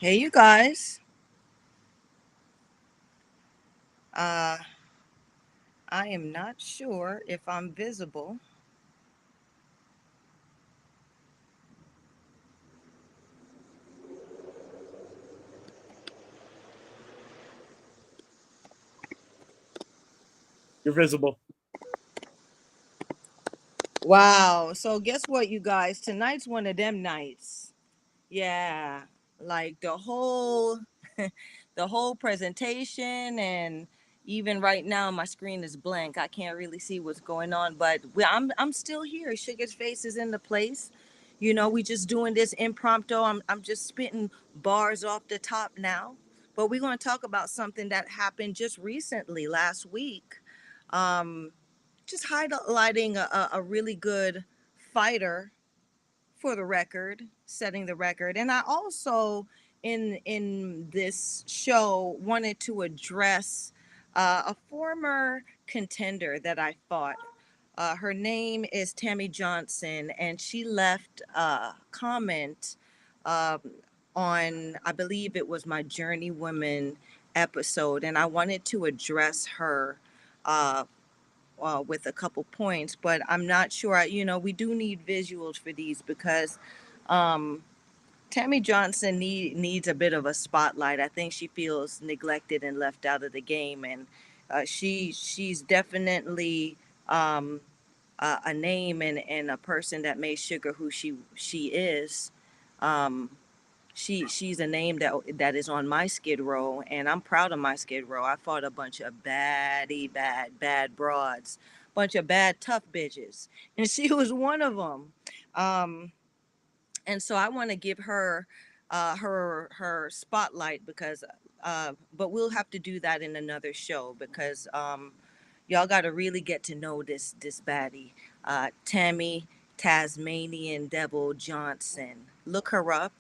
Hey, you guys. Uh, I am not sure if I'm visible. You're visible. Wow. So, guess what, you guys? Tonight's one of them nights. Yeah. Like the whole presentation, and even right now, my screen is blank. I can't really see what's going on, but I'm still here. Sugar's face is in the place. We just doing this impromptu. I'm just spitting bars off the top now. But we're going to talk about something that happened just recently, last week. Um, just highlighting a really good fighter for the record, setting the record. And I also in this show wanted to address a former contender that I fought. Her name is Tammy Johnson, and she left a comment um, on, I believe it was my Journey Women episode, and I wanted to address her uh, with a couple points, but I'm not sure. We do need visuals for these because um, Tammy Johnson needs a bit of a spotlight. I think she feels neglected and left out of the game, and she's definitely um, a name and a person that made Sugar who she is. Um, she's a name that is on my Skid Row, and I'm proud of my Skid Row. I fought a bunch of bad broads, bunch of bad tough bitches, and she was one of them. Um, and so I want to give her her spotlight because but we'll have to do that in another show because y'all got to really get to know this baddie, Tammy Tasmanian Devil Johnson. Look her up.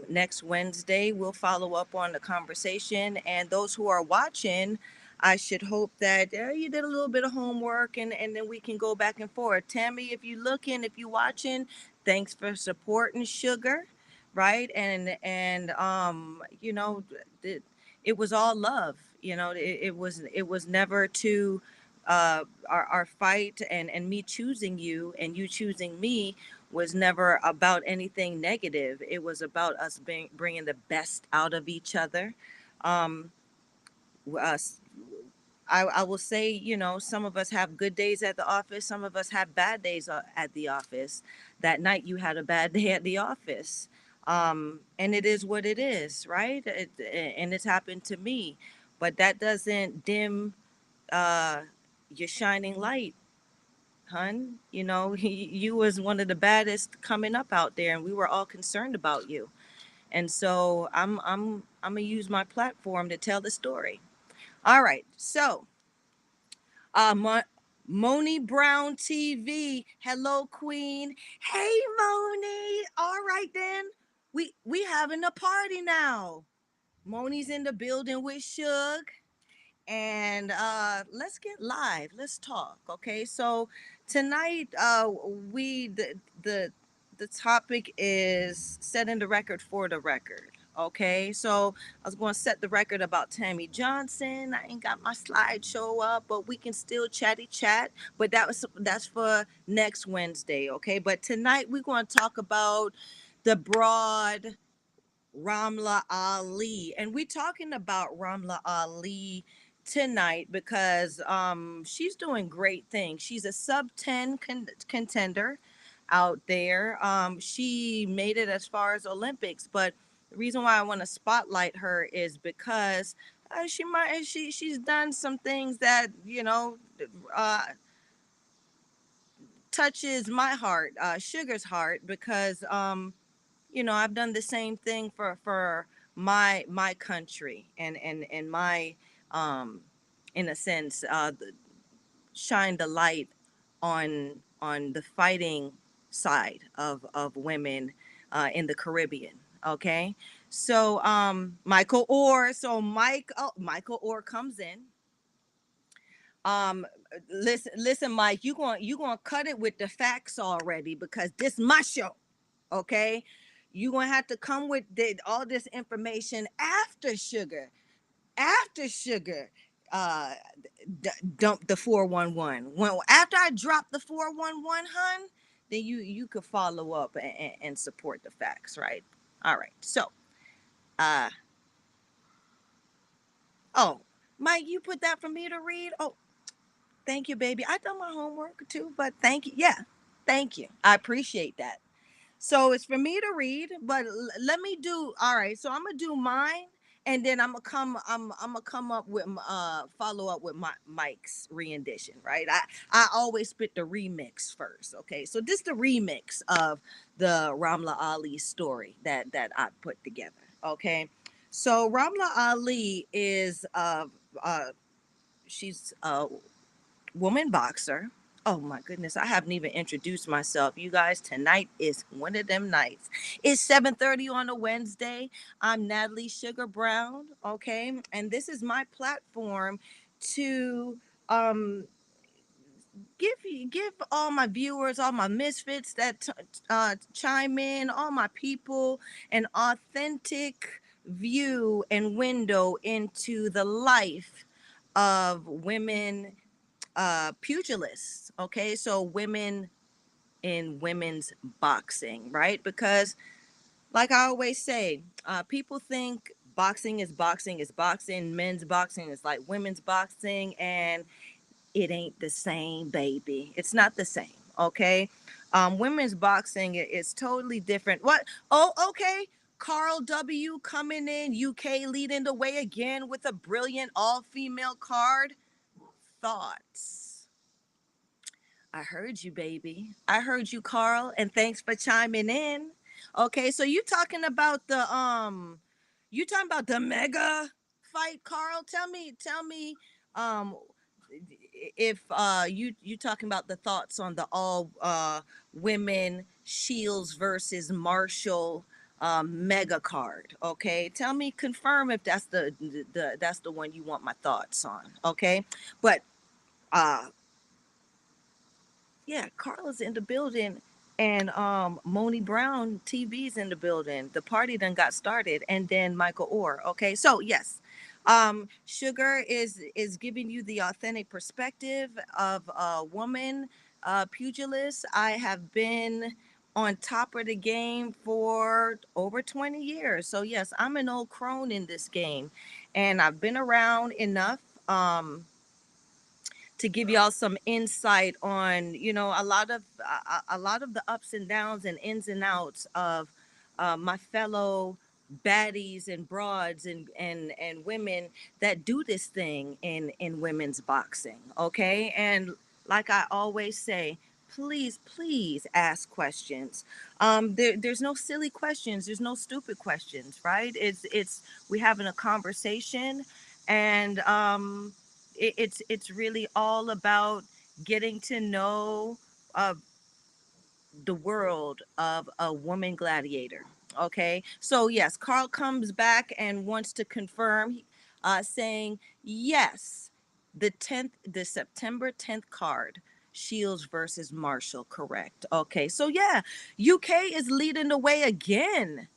Next Wednesday, we'll follow up on the conversation. And those who are watching, I should hope that you did a little bit of homework, and then we can go back and forth. Tammy, if you looking, if you watching, thanks for supporting Sugar, right? And it, it was all love. It was never to our fight and me choosing you and you choosing me was never about anything negative. It was about us bringing the best out of each other. Um, us, I will say, some of us have good days at the office. Some of us have bad days at the office. That night you had a bad day at the office. And it is what it is, right? And it's happened to me. But that doesn't dim uh, your shining light, hun. You was one of the baddest coming up out there, and we were all concerned about you. And so I'm gonna use my platform to tell the story. All right, so Mo- Moni Brown TV, hello Queen. Hey Moni, all right then, we having a party now. Moni's in the building with Suge, and let's get live. Let's talk. Okay, so tonight we the topic is setting the record for the record. Okay, so I was going to set the record about Tammy Johnson. I ain't got my slideshow up, but we can still chatty chat. But that's for next Wednesday. Okay, but tonight we're going to talk about the broad Ramla Ali. And we're talking about Ramla Ali tonight because she's doing great things. She's a sub 10 contender out there. She made it as far as Olympics, but the reason why I want to spotlight her is because she's done some things that uh, touches my heart, Sugar's heart, because I've done the same thing for my country and my um in a sense shine the light on the fighting side of women in the Caribbean. Okay, so Michael Orr comes in. um listen, Mike, you going to cut it with the facts already because this my show. Okay, You're gonna have to come with all this information after Sugar. After Sugar uh dump the 411. When after I drop the 411, hun, then you could follow up and support the facts, right? All right. So uh oh, Mike, you put that for me to read? Oh, thank you, baby. I done my homework too, but thank you. Yeah. Thank you. I appreciate that. So it's for me to read, but let me do. All right, so I'm gonna do mine, and then I'm gonna come up with follow up with my Mike's rendition. Right, I always spit the remix first. Okay, so this is the remix of the Ramla Ali story that I put together. Okay, so Ramla Ali is uh she's a woman boxer. Oh my goodness, I haven't even introduced myself. You guys, tonight is one of them nights. It's 7:30 on a Wednesday. I'm Natalie SUGAR Brown, okay? And this is my platform to um give all my viewers, all my misfits that chime in, all my people, an authentic view and window into the life of women pugilists. Okay, so women in women's boxing, right? Because like I always say, people think boxing is boxing, men's boxing is like women's boxing, and it ain't the same, baby. It's not the same. Okay, women's boxing is totally different. What? Oh, okay. Carl W coming in, UK leading the way again with a brilliant all-female card. Thoughts? I heard you, baby. I heard you, Carl, and thanks for chiming in. Okay, so you talking about the mega fight, Carl? Tell me, um, if you talking about the thoughts on the all women Shields versus Marshall mega card. Okay, tell me, confirm if that's that's the one you want my thoughts on. Okay, but uh yeah, Carla's in the building, and Moni Brown TV's in the building. The party done got started, and then Michael Orr. Okay, so yes, Sugar is giving you the authentic perspective of a woman pugilist. I have been on top of the game for over 20 years. So yes, I'm an old crone in this game, and I've been around enough. To give y'all some insight on a lot of the ups and downs and ins and outs of my fellow baddies and broads and women that do this thing in women's boxing. Okay, and like I always say, please ask questions. There's no silly questions, there's no stupid questions, right? It's we having a conversation, and it's really all about getting to know uh, the world of a woman gladiator. Okay, so yes, Carl comes back and wants to confirm, saying yes, the September 10th card. Shields versus Marshall, correct. Okay, so yeah, UK is leading the way again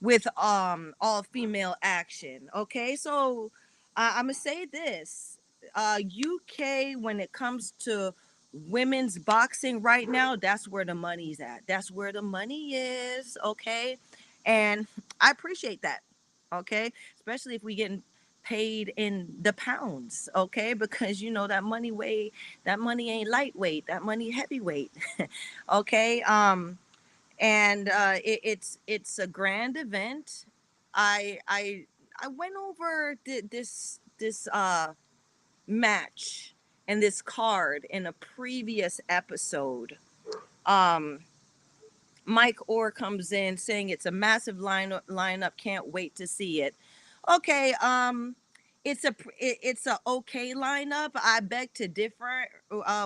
with all female action. Okay, so I'm gonna say this: UK, when it comes to women's boxing right now, that's where the money's at. That's where the money is. Okay, and I appreciate that. Okay, especially if we getting paid in the pounds. Okay, because you know that money ain't lightweight. That money heavyweight. Okay. And it's a grand event. I I went over this match and this card in a previous episode. Um, Mike Orr comes in saying it's a massive lineup. Can't wait to see it. Okay, it's a okay lineup. I beg to differ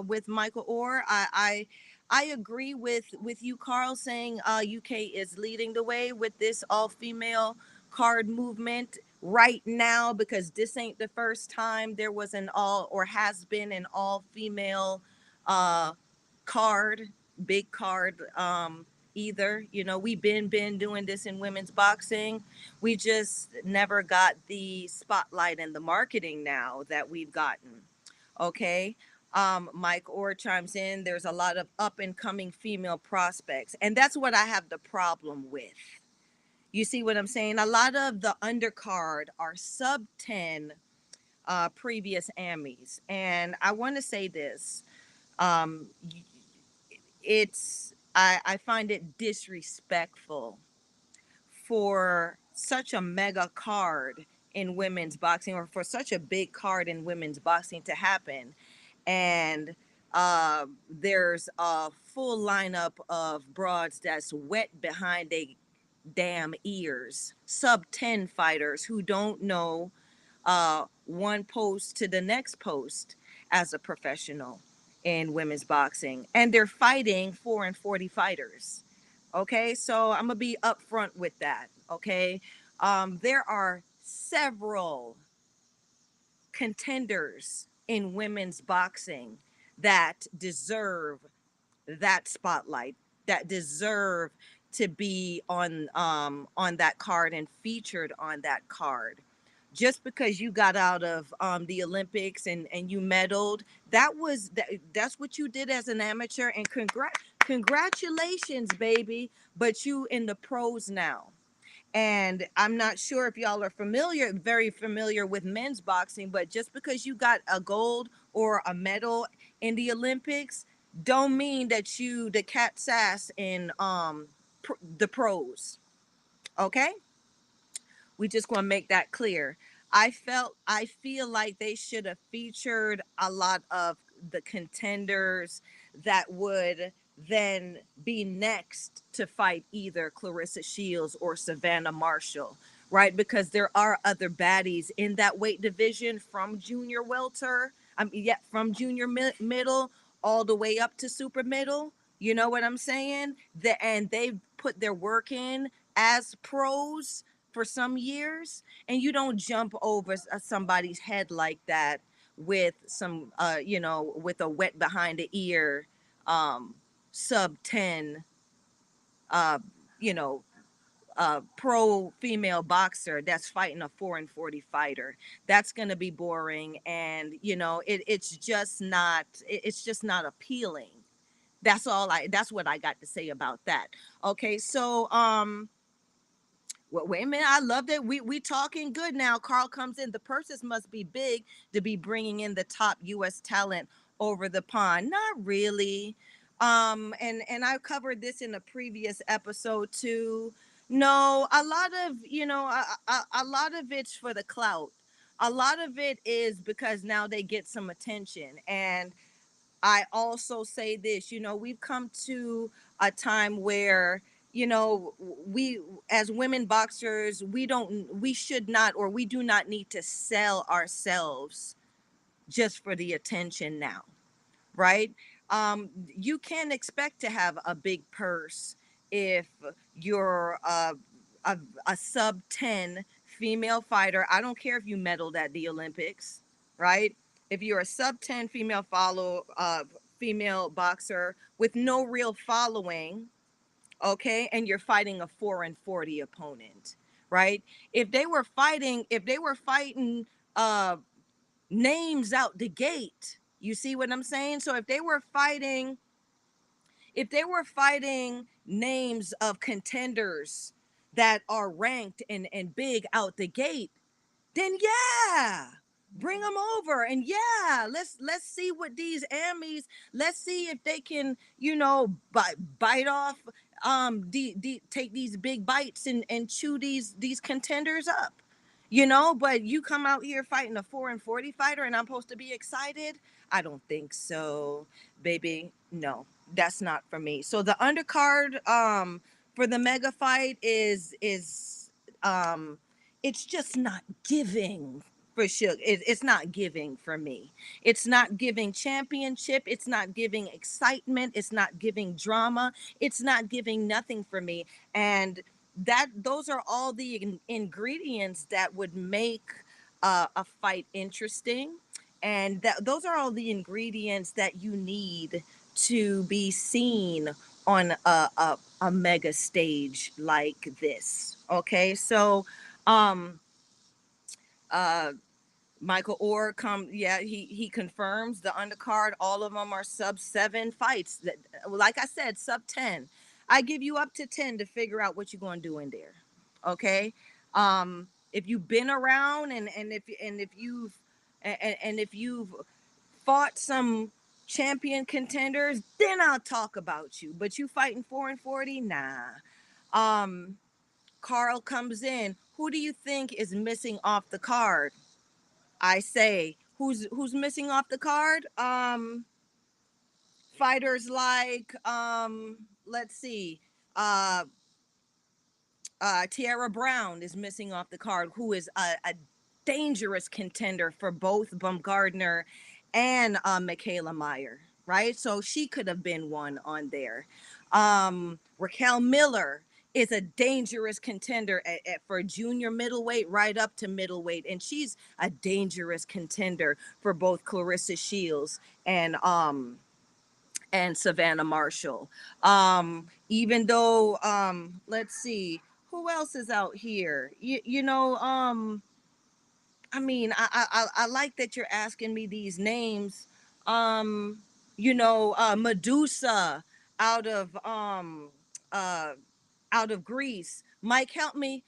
with Michael Orr. I agree with you, Carl, saying UK is leading the way with this all female card movement right now, because this ain't the first time there was an all or has been an all female uh card, big card. either. You know, we've been doing this in women's boxing. We just never got the spotlight and the marketing now that we've gotten. Okay. Mike Orr chimes in. There's a lot of up and coming female prospects, and that's what I have the problem with. You see what I'm saying? A lot of the undercard are sub 10 previous Emmys, and I want to say this. Um, I find it disrespectful for such a mega card in women's boxing, or for such a big card in women's boxing to happen, and there's a full lineup of broads that's wet behind a damn ears, sub 10 fighters who don't know one post to the next post as a professional in women's boxing, and they're fighting 4 and 40 fighters. Okay, so I'm gonna be upfront with that. Okay, there are several contenders in women's boxing that deserve that spotlight, that deserve to be on that card and featured on that card. Just because you got out of the Olympics and you medaled, that's what you did as an amateur, and congratulations, baby. But you in the pros now. And I'm not sure if y'all are very familiar with men's boxing, but just because you got a gold or a medal in the Olympics, don't mean that you the cat sass in the pros. Okay, we just want to make that clear. I feel like they should have featured a lot of the contenders that would then be next to fight either Clarissa Shields or Savannah Marshall, right? Because there are other baddies in that weight division, from junior welter, yeah, from junior middle all the way up to super middle. You know what I'm saying? And they've put their work in as pros for some years, and you don't jump over somebody's head like that with some with a wet behind the ear um sub 10 uh you know pro female boxer that's fighting a 4 and 40 fighter. That's going to be boring, and it's just not appealing. That's what I got to say about that. Okay, so well, wait a minute. I love that we talking good now. Carl comes in. The purses must be big to be bringing in the top U.S. talent over the pond. Not really. And I covered this in a previous episode too. No, a lot of a lot of it's for the clout. A lot of it is because now they get some attention. And I also say this, we've come to a time where, we as women boxers, we should not, or we do not need to sell ourselves just for the attention now, right? You can expect to have a big purse if you're a sub 10 female fighter. I don't care if you medaled at the Olympics, right? If you're a sub 10 female boxer with no real following, okay, and you're fighting a 4 and 40 opponent, right? If they were fighting uh names out the gate, you see what I'm saying? So if they were fighting names of contenders that are ranked and big out the gate, then yeah, bring them over, and yeah, let's see what these Emmys. Let's see if they can, bite off, take these big bites and chew these contenders up. But you come out here fighting a 4 and 40 fighter, and I'm supposed to be excited? I don't think so, baby. No, that's not for me. So the undercard for the mega fight is it's just not giving for sure. It's not giving for me. It's not giving championship. It's not giving excitement. It's not giving drama. It's not giving nothing for me. And those are all the ingredients that would make a fight interesting. And those are all the ingredients that you need to be seen on a mega stage like this. Okay, so um uh Michael Orr he confirms the undercard. All of them are sub 7 fights. That, like I said, sub 10. I give you up to 10 to figure out what you're going to do in there. Okay, if you've been around and if you've fought some champion contenders, then I'll talk about you. But you fighting 4 and 40, nah. Um, Carl comes in. Who do you think is missing off the card? I say, who's missing off the card? Fighters like let's see, uh Tierra Brown is missing off the card, who is a dangerous contender for both Bumgardner and Michaela Meyer, right? So she could have been one on there. Raquel Miller is a dangerous contender for junior middleweight right up to middleweight, and she's a dangerous contender for both Clarissa Shields and Savannah Marshall. Even though let's see, who else is out here? I mean, I like that you're asking me these names. Um, Medusa out of uh out of Greece. Mike, help me.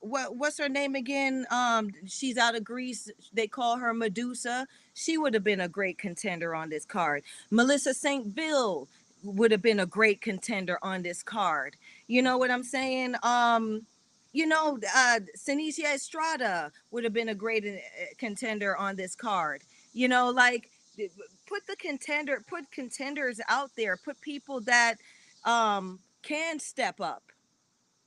What's her name again? She's out of Greece. They call her Medusa. She would have been a great contender on this card. Melissa St. Ville would have been a great contender on this card. You know what I'm saying? Senicia Estrada would have been a great contender on this card. Like, put contenders out there, put people that can step up,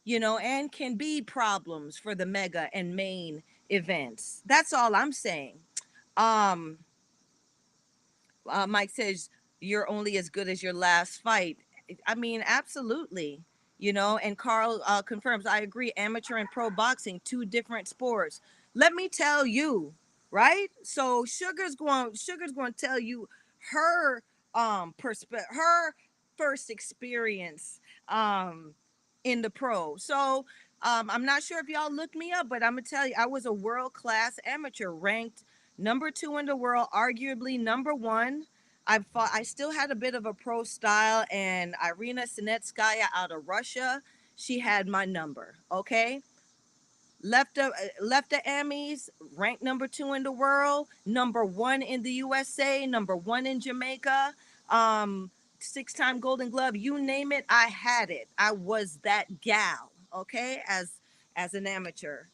and can be problems for the mega and main events. That's all I'm saying. Um, Mike says you're only as good as your last fight. I mean, absolutely. And Carl confirms, I agree. Amateur and pro boxing, two different sports. Let me tell you, right? So Sugar's going to tell you her her first experience in the pro. So I'm not sure if y'all looked me up, but I'm gonna tell you, I was a world class amateur, ranked number 2 in the world, arguably number 1. I still had a bit of a pro style, and Irina Sinetskaya out of Russia, she had my number. Okay, left the Emmys, ranked number 2 in the world, number 1 in the USA, number 1 in Jamaica, um, 6-time Golden Glove. You name it, I had it. I was that gal. Okay, as an amateur,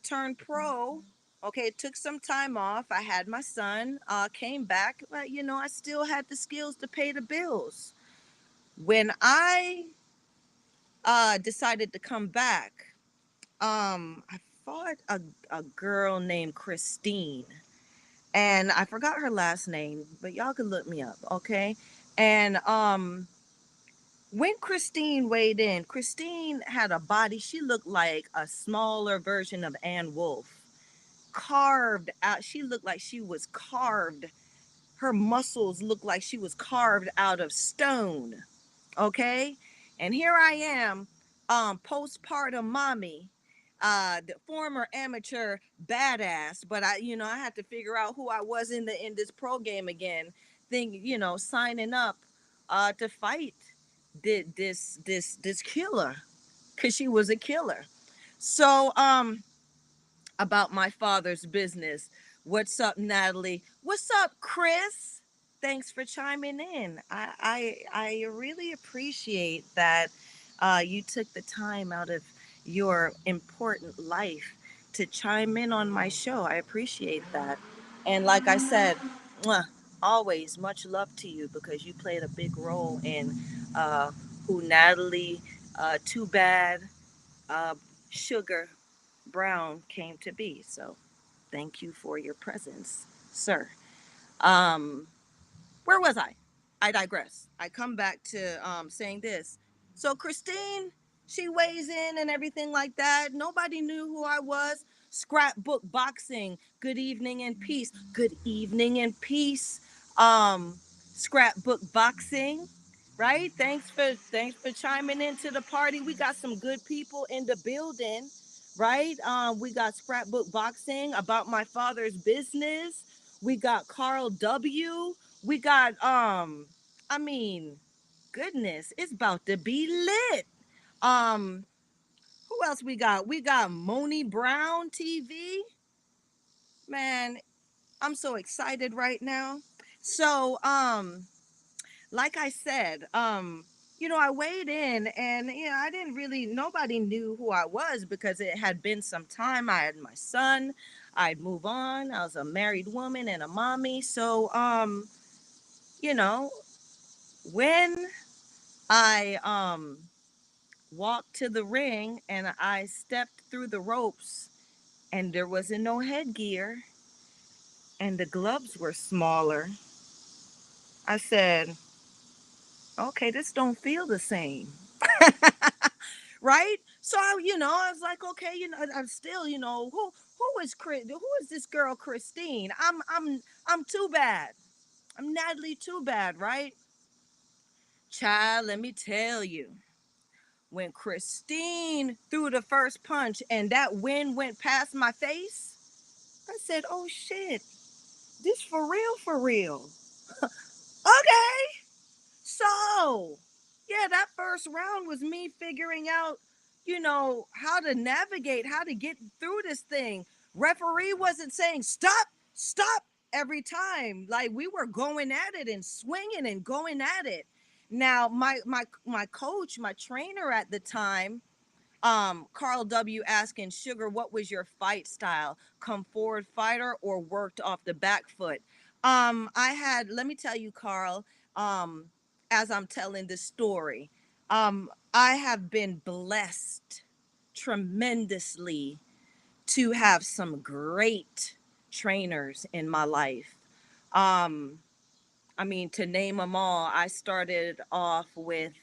turned pro. Okay, it took some time off. I had my son, came back, but I still had the skills to pay the bills. When I decided to come back, I fought a girl named Christine, and I forgot her last name, but y'all can look me up. Okay, and when Christine weighed in, Christine had a body. She looked like a smaller version of Ann Wolf, carved out. She looked like she was carved. Her muscles looked like she was carved out of stone. Okay, and here I am, postpartum mommy, the former amateur badass, but I had to figure out who I was in this pro game again. Signing up to fight this killer, because she was a killer. So about my father's business. What's up, Natalie? What's up, Chris? Thanks for chiming in. I really appreciate that you took the time out of your important life to chime in on my show. I appreciate that. And like I said, mwah, always much love to you, because you played a big role in who Natalie, Too Bad, uh, Sugar Brown came to be. So thank you for your presence, sir. Um, where was I? I digress. I come back to saying this. So Christine, she weighs in and everything like that. Nobody knew who I was. Scrapbook boxing. Good evening and peace. Good evening and peace. Um, Scrapbook Boxing, right? Thanks for chiming into the party. We got some good people in the building, right? We got Scrapbook Boxing about my father's business. We got Carl W. We got I mean, goodness, it's about to be lit. Um, who else we got? We got Moni Brown TV. Man, I'm so excited right now. So, like I said, I weighed in and I didn't really nobody knew who I was because it had been some time. I had my son, I'd move on. I was a married woman and a mommy. So you know, when I walked to the ring and I stepped through the ropes and there wasn't no headgear and the gloves were smaller, I said, okay, this don't feel the same. Right? So I was like, okay, I'm still, who is this girl Christine? I'm too bad. I'm Natalie too bad, right? Child, let me tell you, when Christine threw the first punch and that wind went past my face, I said, oh shit, this for real, for real. Okay. So, yeah, that first round was me figuring out, how to navigate, how to get through this thing. Referee wasn't saying stop, stop every time. Like we were going at it and swinging and going at it. Now, my coach, my trainer at the time, Carl W asking Sugar, what was your fight style? Come forward fighter or worked off the back foot? Let me tell you, Carl, um, as I'm telling this story, I have been blessed tremendously to have some great trainers in my life. Um, I mean, to name them all, I started off with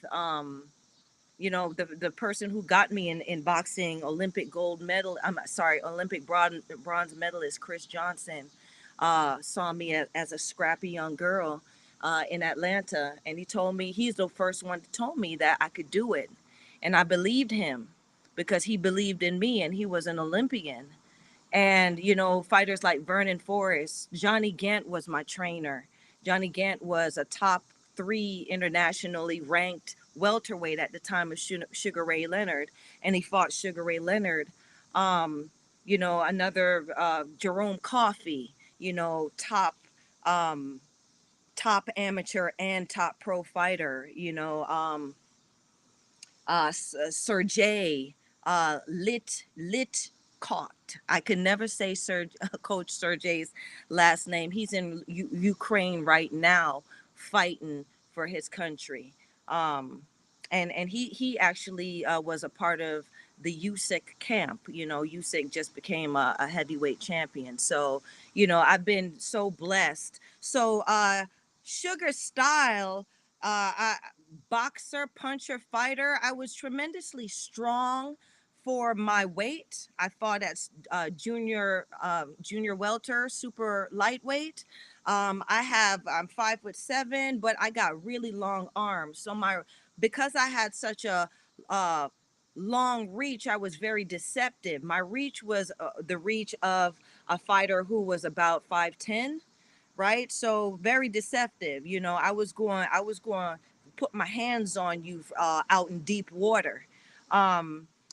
the person who got me in boxing, Olympic gold medal, I'm sorry, Olympic bronze medalist Chris Johnson, saw me as a scrappy young girl in Atlanta, and he's the first one to told me that I could do it, and I believed him because he believed in me, and he was an Olympian. And fighters like Vernon Forrest, Johnny Gant was my trainer. Johnny Gant was a top 3 internationally ranked welterweight at the time of Sugar Ray Leonard, and he fought Sugar Ray Leonard. Another Jerome Coffey, um, top amateur and top pro fighter. Sergey Lit caught. I could never say Coach Sergey's last name. He's in Ukraine right now, fighting for his country. Um, and he actually was a part of the USIC camp. USIC just became a heavyweight champion. So I've been so blessed. So Sugar style. I boxer, puncher, fighter. I was tremendously strong for my weight. I fought at junior welter, super lightweight. I'm 5'7", but I got really long arms. So because I had such a uh, long reach, I was very deceptive. My reach was the reach of a fighter who was about 5'10", right? So very deceptive. I was going to put my hands on you out in deep water.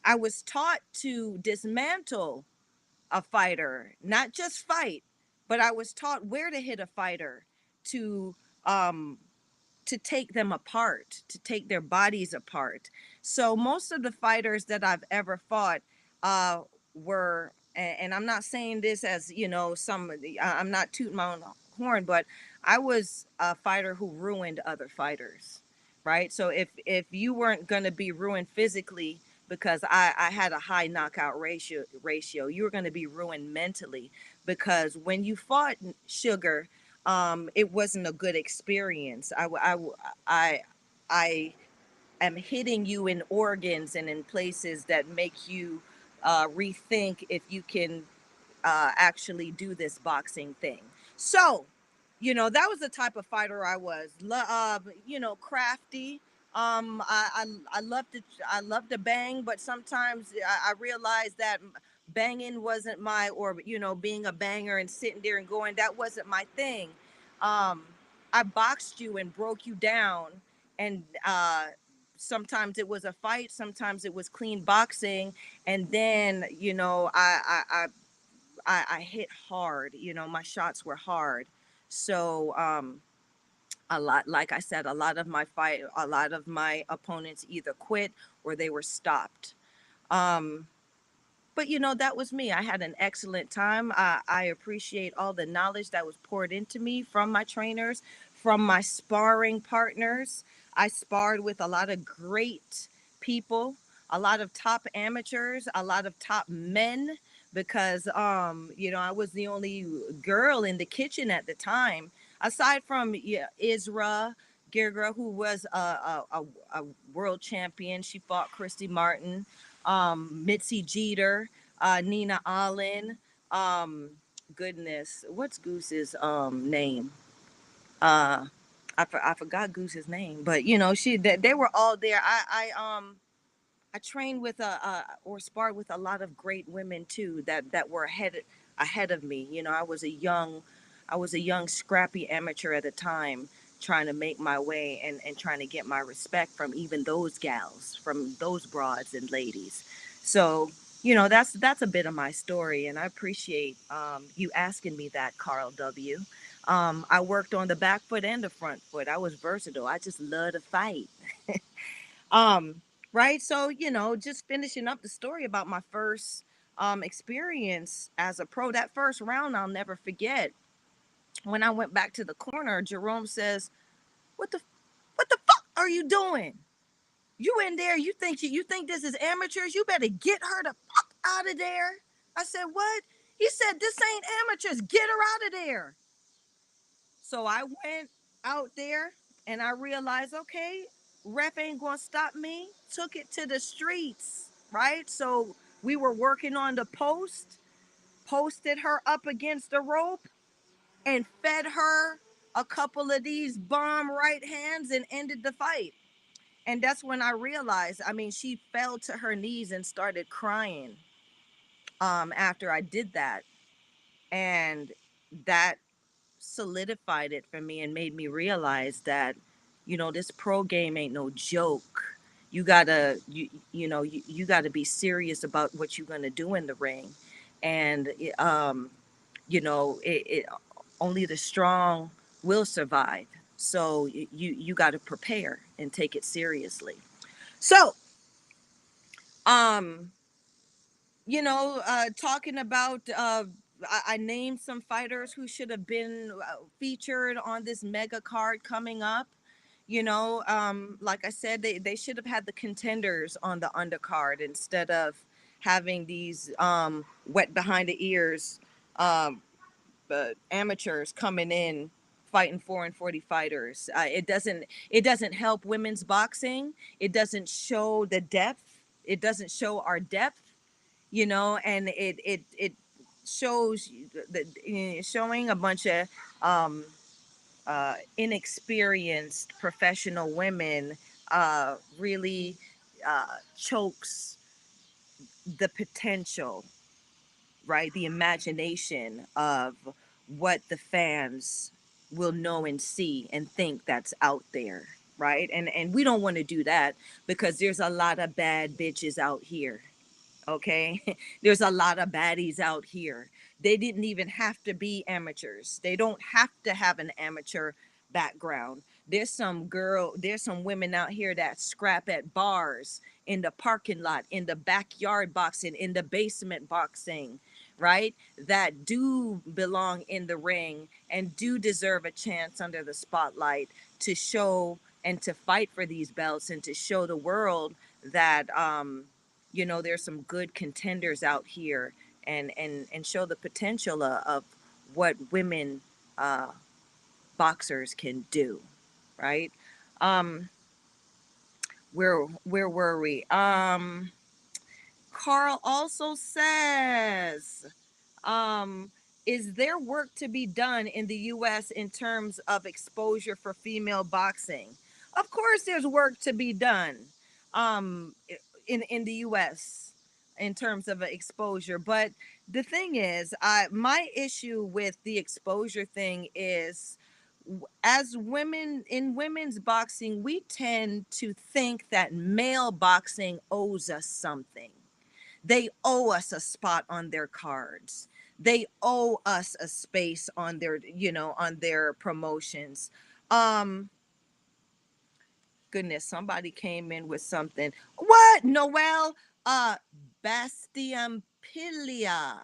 I was taught to dismantle a fighter, not just fight, but I was taught where to hit a fighter to um, to take them apart, to take their bodies apart. So most of the fighters that I've ever fought were, and I'm not saying this as I'm not tooting my own horn, but I was a fighter who ruined other fighters, right? So if you weren't going to be ruined physically because I had a high knockout ratio, you were going to be ruined mentally because when you fought Sugar, it wasn't a good experience. I am hitting you in organs and in places that make you rethink if you can actually do this boxing thing. So That was the type of fighter I was. Crafty. I love to bang, but sometimes I realized that banging wasn't my, or being a banger and sitting there and going, that wasn't my thing. Um, I boxed you and broke you down, and sometimes it was a fight, sometimes it was clean boxing, and then I hit hard. My shots were hard. So a lot, like I said, a lot of my opponents either quit or they were stopped. Um, but that was me. I had an excellent time. I appreciate all the knowledge that was poured into me from my trainers, from my sparring partners. I sparred with a lot of great people, a lot of top amateurs, a lot of top men, because I was the only girl in the kitchen at the time, aside from, yeah, Isra Girgra, who was a world champion. She fought Christy Martin, Mitzi Jeter, Nina Allen. Um, Goodness, what's Goose's name? Uh, I forgot Goose's name, but they were all there. I trained with or sparred with a lot of great women too that were ahead of me. I was a young scrappy amateur at the time, trying to make my way and trying to get my respect from even those gals, from those broads and ladies. So that's a bit of my story, and I appreciate you asking me that, Carl W. I worked on the back foot and the front foot. I was versatile. I just love to fight. um right, so just finishing up the story about my first experience as a pro. That first round I'll never forget. When I went back to the corner, Jerome says, what the fuck are you doing? You in there, you think this is amateurs? You better get her the fuck out of there. I said, what? He said, this ain't amateurs, get her out of there. So I went out there and I realized, okay, ref ain't gonna stop me. Took it to the streets, right? So we were working on the post, posted her up against the rope, and fed her a couple of these bomb right hands and ended the fight. And that's when I realized, I mean, she fell to her knees and started crying after I did that. And that solidified it for me and made me realize that this pro game ain't no joke. You gotta be serious about what you're gonna do in the ring. And it only the strong will survive. So you got to prepare and take it seriously. So um talking about I named some fighters who should have been featured on this mega card coming up. Like I said, they should have had the contenders on the undercard instead of having these wet behind the ears um, amateurs coming in fighting 4 and 40 fighters. It doesn't help women's boxing. It doesn't show the depth. It doesn't show our depth. And it shows showing a bunch of um, inexperienced professional women really chokes the potential, right? The imagination of what the fans will know and see and think that's out there, right? And we don't want to do that because there's a lot of bad bitches out here. Okay. There's a lot of baddies out here. They didn't even have to be amateurs. They don't have to have an amateur background. There's some women out here that scrap at bars, in the parking lot, in the backyard boxing, in the basement boxing, right? That do belong in the ring and do deserve a chance under the spotlight to show and to fight for these belts and to show the world that there's some good contenders out here, and show the potential of what women uh, boxers can do, right? um where were we? Carl also says, um is there work to be done in the US in terms of exposure for female boxing? Of course there's work to be done um in the US in terms of exposure, but the thing is, my issue with the exposure thing is, as women in women's boxing, we tend to think that male boxing owes us something. They owe us a spot on their cards. They owe us a space on their, on their promotions. Um, Goodness, somebody came in with something. What? Noel? Bastian Pilia.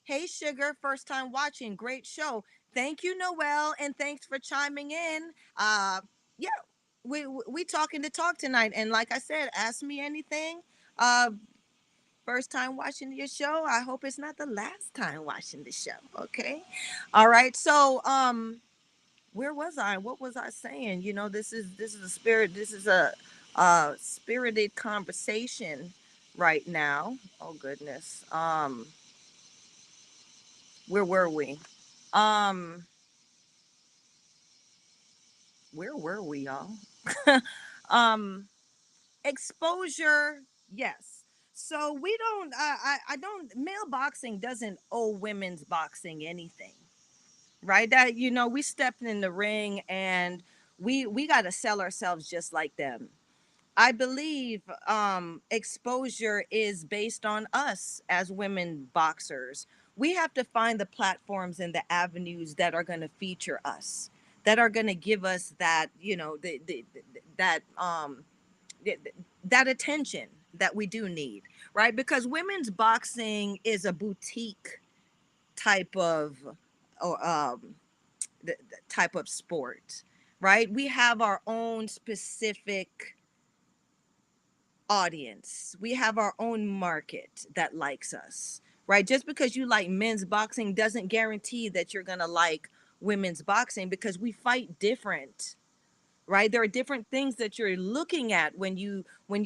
Hey, Sugar, first time watching. Great show. Thank you, Noel, and thanks for chiming in. Yeah, we talking the talk tonight, and like I said, ask me anything. Uh, First time watching your show. I hope it's not the last time watching the show. Okay. All right. So where was I? What was I saying? This is a spirit, this is a spirited conversation right now. Oh goodness. Where were we? Um where were we, y'all? um Exposure, yes. So we don't I don't male boxing doesn't owe women's boxing anything, right? That, we stepped in the ring and we got to sell ourselves just like them. I believe exposure is based on us as women boxers. We have to find the platforms and the avenues that are going to feature us, that are going to give us that, that that attention that we do need, right? Because women's boxing is a boutique type of, or the type of sport, right? We have our own specific audience. We have our own market that likes us, right? Just because you like men's boxing doesn't guarantee that you're going to like women's boxing, because we fight different, right? There are different things that you're looking at when you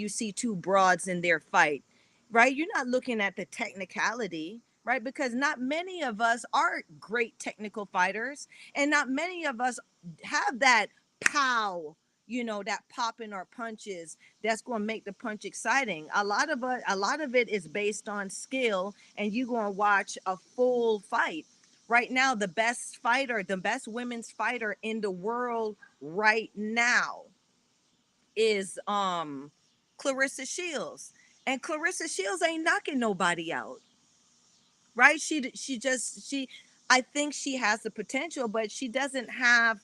see two broads in their fight, right? You're not looking at the technicality, right? Because not many of us are great technical fighters, and not many of us have that pow, that pop in our punches that's going to make the punch exciting. A lot of it is based on skill, and you going to watch a full fight. Right now, the best fighter, the best women's fighter in the world right now is Clarissa Shields. And Clarissa Shields ain't knocking nobody out, right? She I think she has the potential, but she doesn't have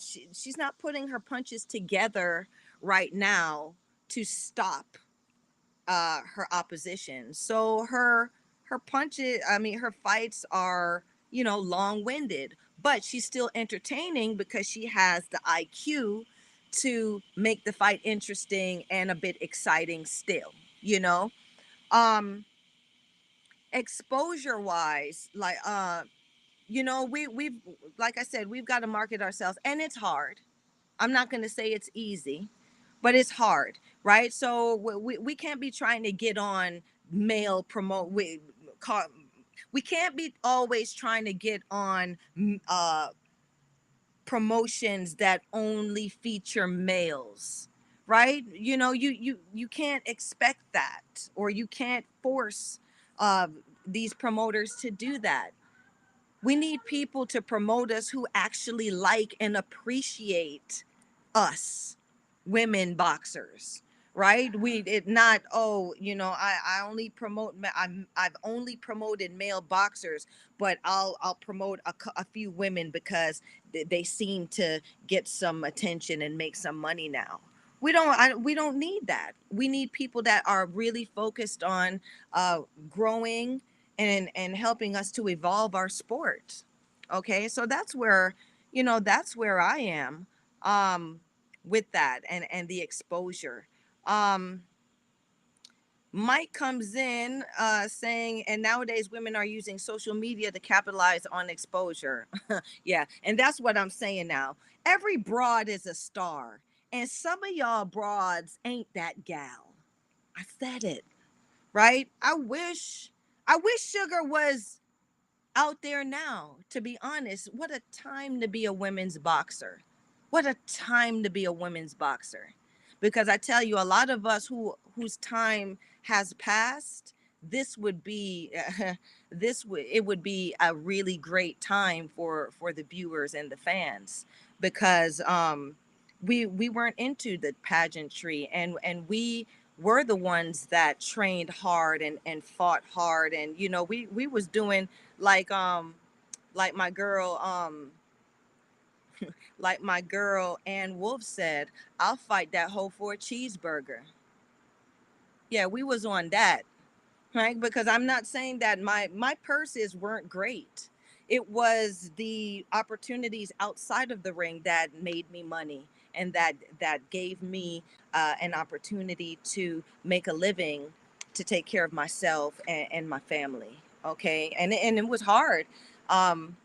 she's not putting her punches together right now to stop her opposition. So her punches, I mean, her fights are, long-winded, but she's still entertaining because she has the IQ to make the fight interesting and a bit exciting still, you know. Um Exposure wise, like we've, like I said, we've got to market ourselves, and it's hard. I'm not going to say it's easy, but it's hard, right? So we can't be trying to get on male promote. We can't be always trying to get on promotions that only feature males, right? You can't expect that, or you can't force uh, these promoters to do that. We need people to promote us who actually like and appreciate us women boxers, right? We it not, oh, I only promote I've only promoted male boxers, but I'll promote a few women because they seem to get some attention and make some money now. We don't need that. We need people that are really focused on growing and helping us to evolve our sport. Okay, so that's where I am with that, and the exposure. Um, Mike comes in saying, and nowadays women are using social media to capitalize on exposure. Yeah, and that's what I'm saying now. Every broad is a star, and some of y'all broads ain't that gal. I said it, right? I wish Sugar was out there now, to be honest, what a time to be a women's boxer. What a time to be a women's boxer. Because I tell you, a lot of us whose time has passed, this would be it would be a really great time for the viewers and the fans, because we weren't into the pageantry, and we were the ones that trained hard and fought hard, and we was doing like like my girl like my girl Ann Wolf said, I'll fight that hoe for a cheeseburger. Yeah, we was on that, right? Because I'm not saying that my purses weren't great. It was the opportunities outside of the ring that made me money, and that gave me an opportunity to make a living, to take care of myself and my family. Okay, and it was hard. Um,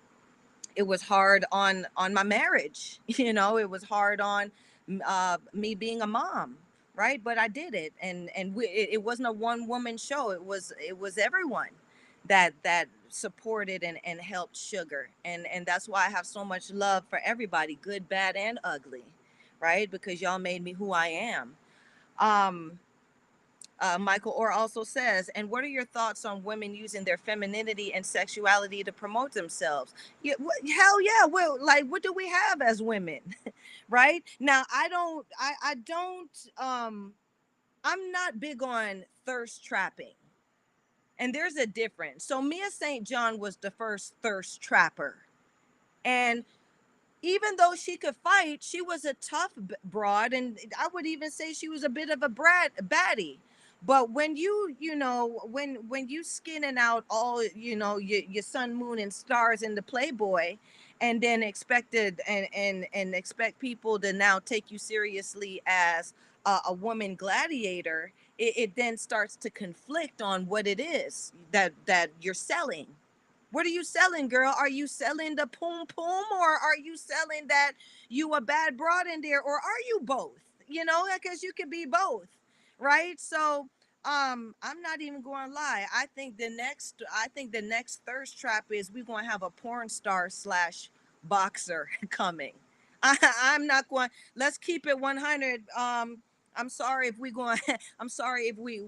it was hard on my marriage. It was hard on me being a mom, right? But I did it, and it wasn't a one woman show. It was everyone that supported and helped Sugar, and that's why I have so much love for everybody, good, bad, and ugly, right? Because y'all made me who I am. um Michael Orr also says, and what are your thoughts on women using their femininity and sexuality to promote themselves? Yeah, hell yeah. Well, like, what do we have as women? Right now, I'm not big on thirst trapping, and there's a difference. So Mia St. John was the first thirst trapper, and even though she could fight, she was a tough broad, and I would even say she was a bit of a baddie. But when when you skinning out all your sun, moon, and stars in the Playboy, and then expect people to now take you seriously as a woman gladiator, it then starts to conflict on what it is that you're selling. What are you selling, girl? Are you selling the poom poom, or are you selling that you a bad broad in there, or are you both? Because you could be both, right? So, I'm not even going to lie. I think the next thirst trap is we're going to have a porn star slash boxer coming. I'm not going. Let's keep it 100. I'm sorry if we going. I'm sorry if we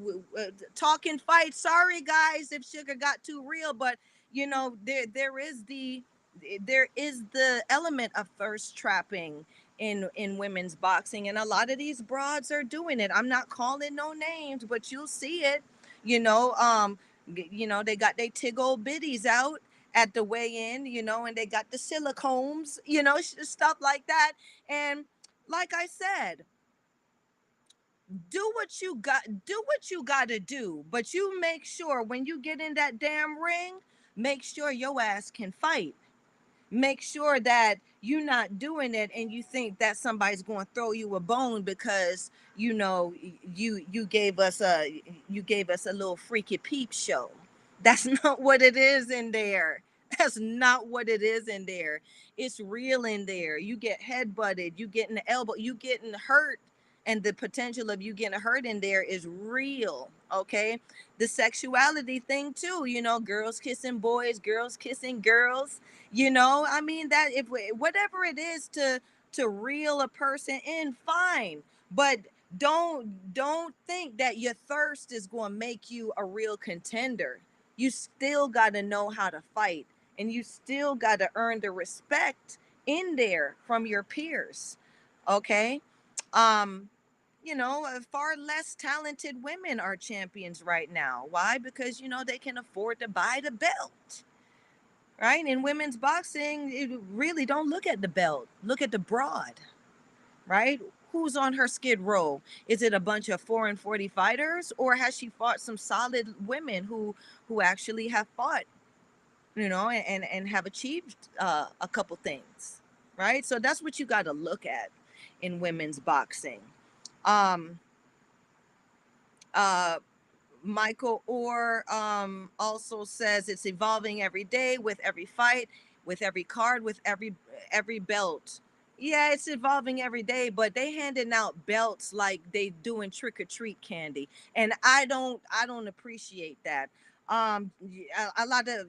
talking fight. Sorry guys if Sugar got too real, but there is the element of thirst trapping in women's boxing, and a lot of these broads are doing it. I'm not calling no names, but you'll see it. you know um they got their tig old biddies out at the weigh-in, and they got the silicones, stuff like that. And like I said, do what you got to do, but you make sure when you get in that damn ring, make sure your ass can fight. Make sure that you're not doing it and you think that somebody's going to throw you a bone because you gave us a little freaky peep show. That's not what it is in there. That's not what it is in there. It's real in there. You get head butted, you getting the elbow, you getting hurt, and the potential of you getting hurt in there is real. Okay, the sexuality thing too. Girls kissing boys, girls kissing girls. I mean, that if whatever it is to reel a person in, fine. But don't think that your thirst is going to make you a real contender. You still got to know how to fight, and you still got to earn the respect in there from your peers. Okay. um Far less talented women are champions right now. Why? Because they can afford to buy the belt. Right? In women's boxing, you really don't look at the belt. Look at the broad, right? Who's on her skid row? Is it a bunch of 4 and 40 fighters, or has she fought some solid women who actually have fought, and have achieved a couple things, right? So that's what you got to look at in women's boxing. Um, uh, Michael Orr also says it's evolving every day with every fight, with every card, with every belt. Yeah, it's evolving every day, but they handing out belts like they doing trick or treat candy, and I don't appreciate that. A lot of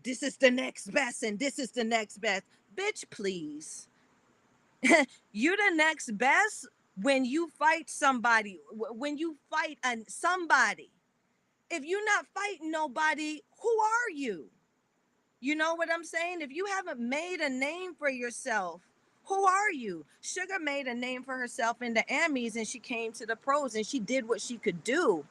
this is the next best and this is the next best. Bitch, please. You the next best when you fight somebody, when you fight somebody. If you're not fighting nobody, who are you? You know what I'm saying? If you haven't made a name for yourself, who are you? Sugar made a name for herself in the Emmys, and she came to the pros and she did what she could do,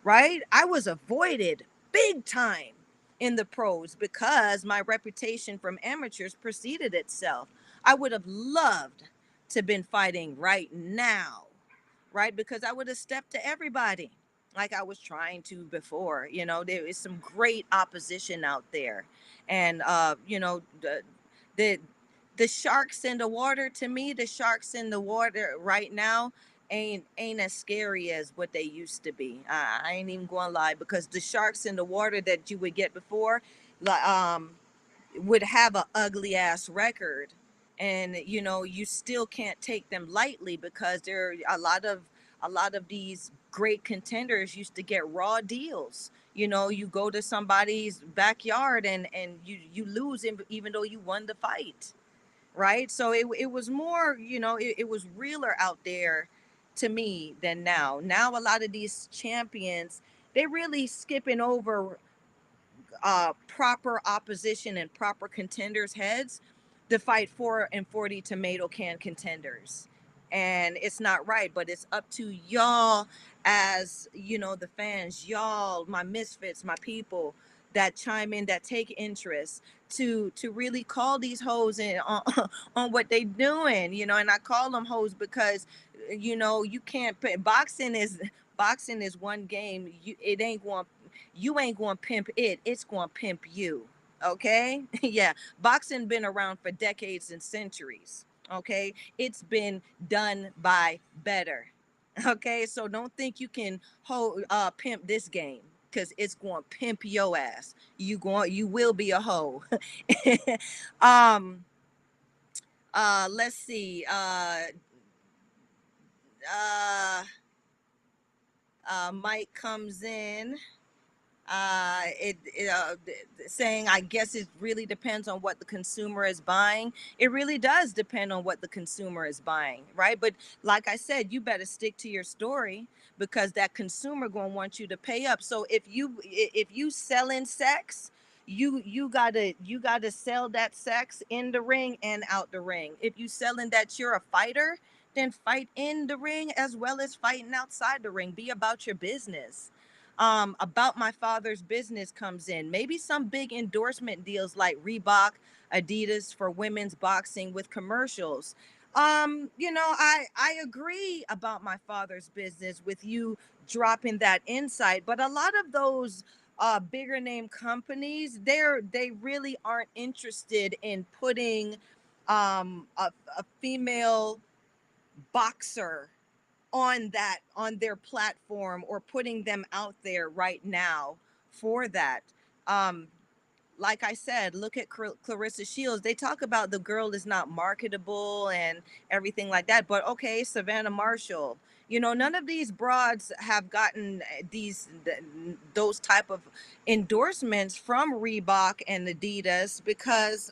right? I was avoided big time in the pros because my reputation from amateurs preceded itself. I would have loved to been fighting right now, right? Because I would have stepped to everybody like I was trying to before. You know, there is some great opposition out there. And the the sharks in the water, to me, the sharks in the water right now ain't as scary as what they used to be. I ain't even gonna lie, because the sharks in the water that you would get before, like would have a ugly ass record, and you still can't take them lightly because there are a lot of these great contenders used to get raw deals. You go to somebody's backyard and you lose even though you won the fight, right? So it was more, it was realer out there to me than now. A lot of these champions, they really skipping over proper opposition and proper contenders' heads to fight 4 and 40 tomato can contenders. And it's not right, but it's up to y'all, as the fans, y'all, my misfits, my people that chime in, that take interest, to really call these hoes in on, on what they doing. And I call them hoes because you can't put boxing is one game. You ain't going to pimp it, it's going to pimp you. Okay? Yeah, boxing been around for decades and centuries. Okay? It's been done by better. Okay? So don't think you can pimp this game, cuz it's going to pimp your ass. You will be a hoe. um let's see. Uh Mike comes in, saying, I guess it really depends on what the consumer is buying. It really does depend on what the consumer is buying, right? But like I said, you better stick to your story, because that consumer gonna want you to pay up. So if you selling sex, you gotta sell that sex in the ring and out the ring. If you selling that you're a fighter, then fight in the ring as well as fighting outside the ring. Be about your business. About my father's business comes in. Maybe some big endorsement deals like Reebok, Adidas for women's boxing with commercials. I agree about my father's business with you dropping that insight, but a lot of those bigger name companies, they really aren't interested in putting a female boxer on their platform, or putting them out there right now for that. um like I said, look at Clarissa Shields. They talk about the girl is not marketable and everything like that, but okay, Savannah Marshall, none of these broads have gotten those type of endorsements from Reebok and Adidas, because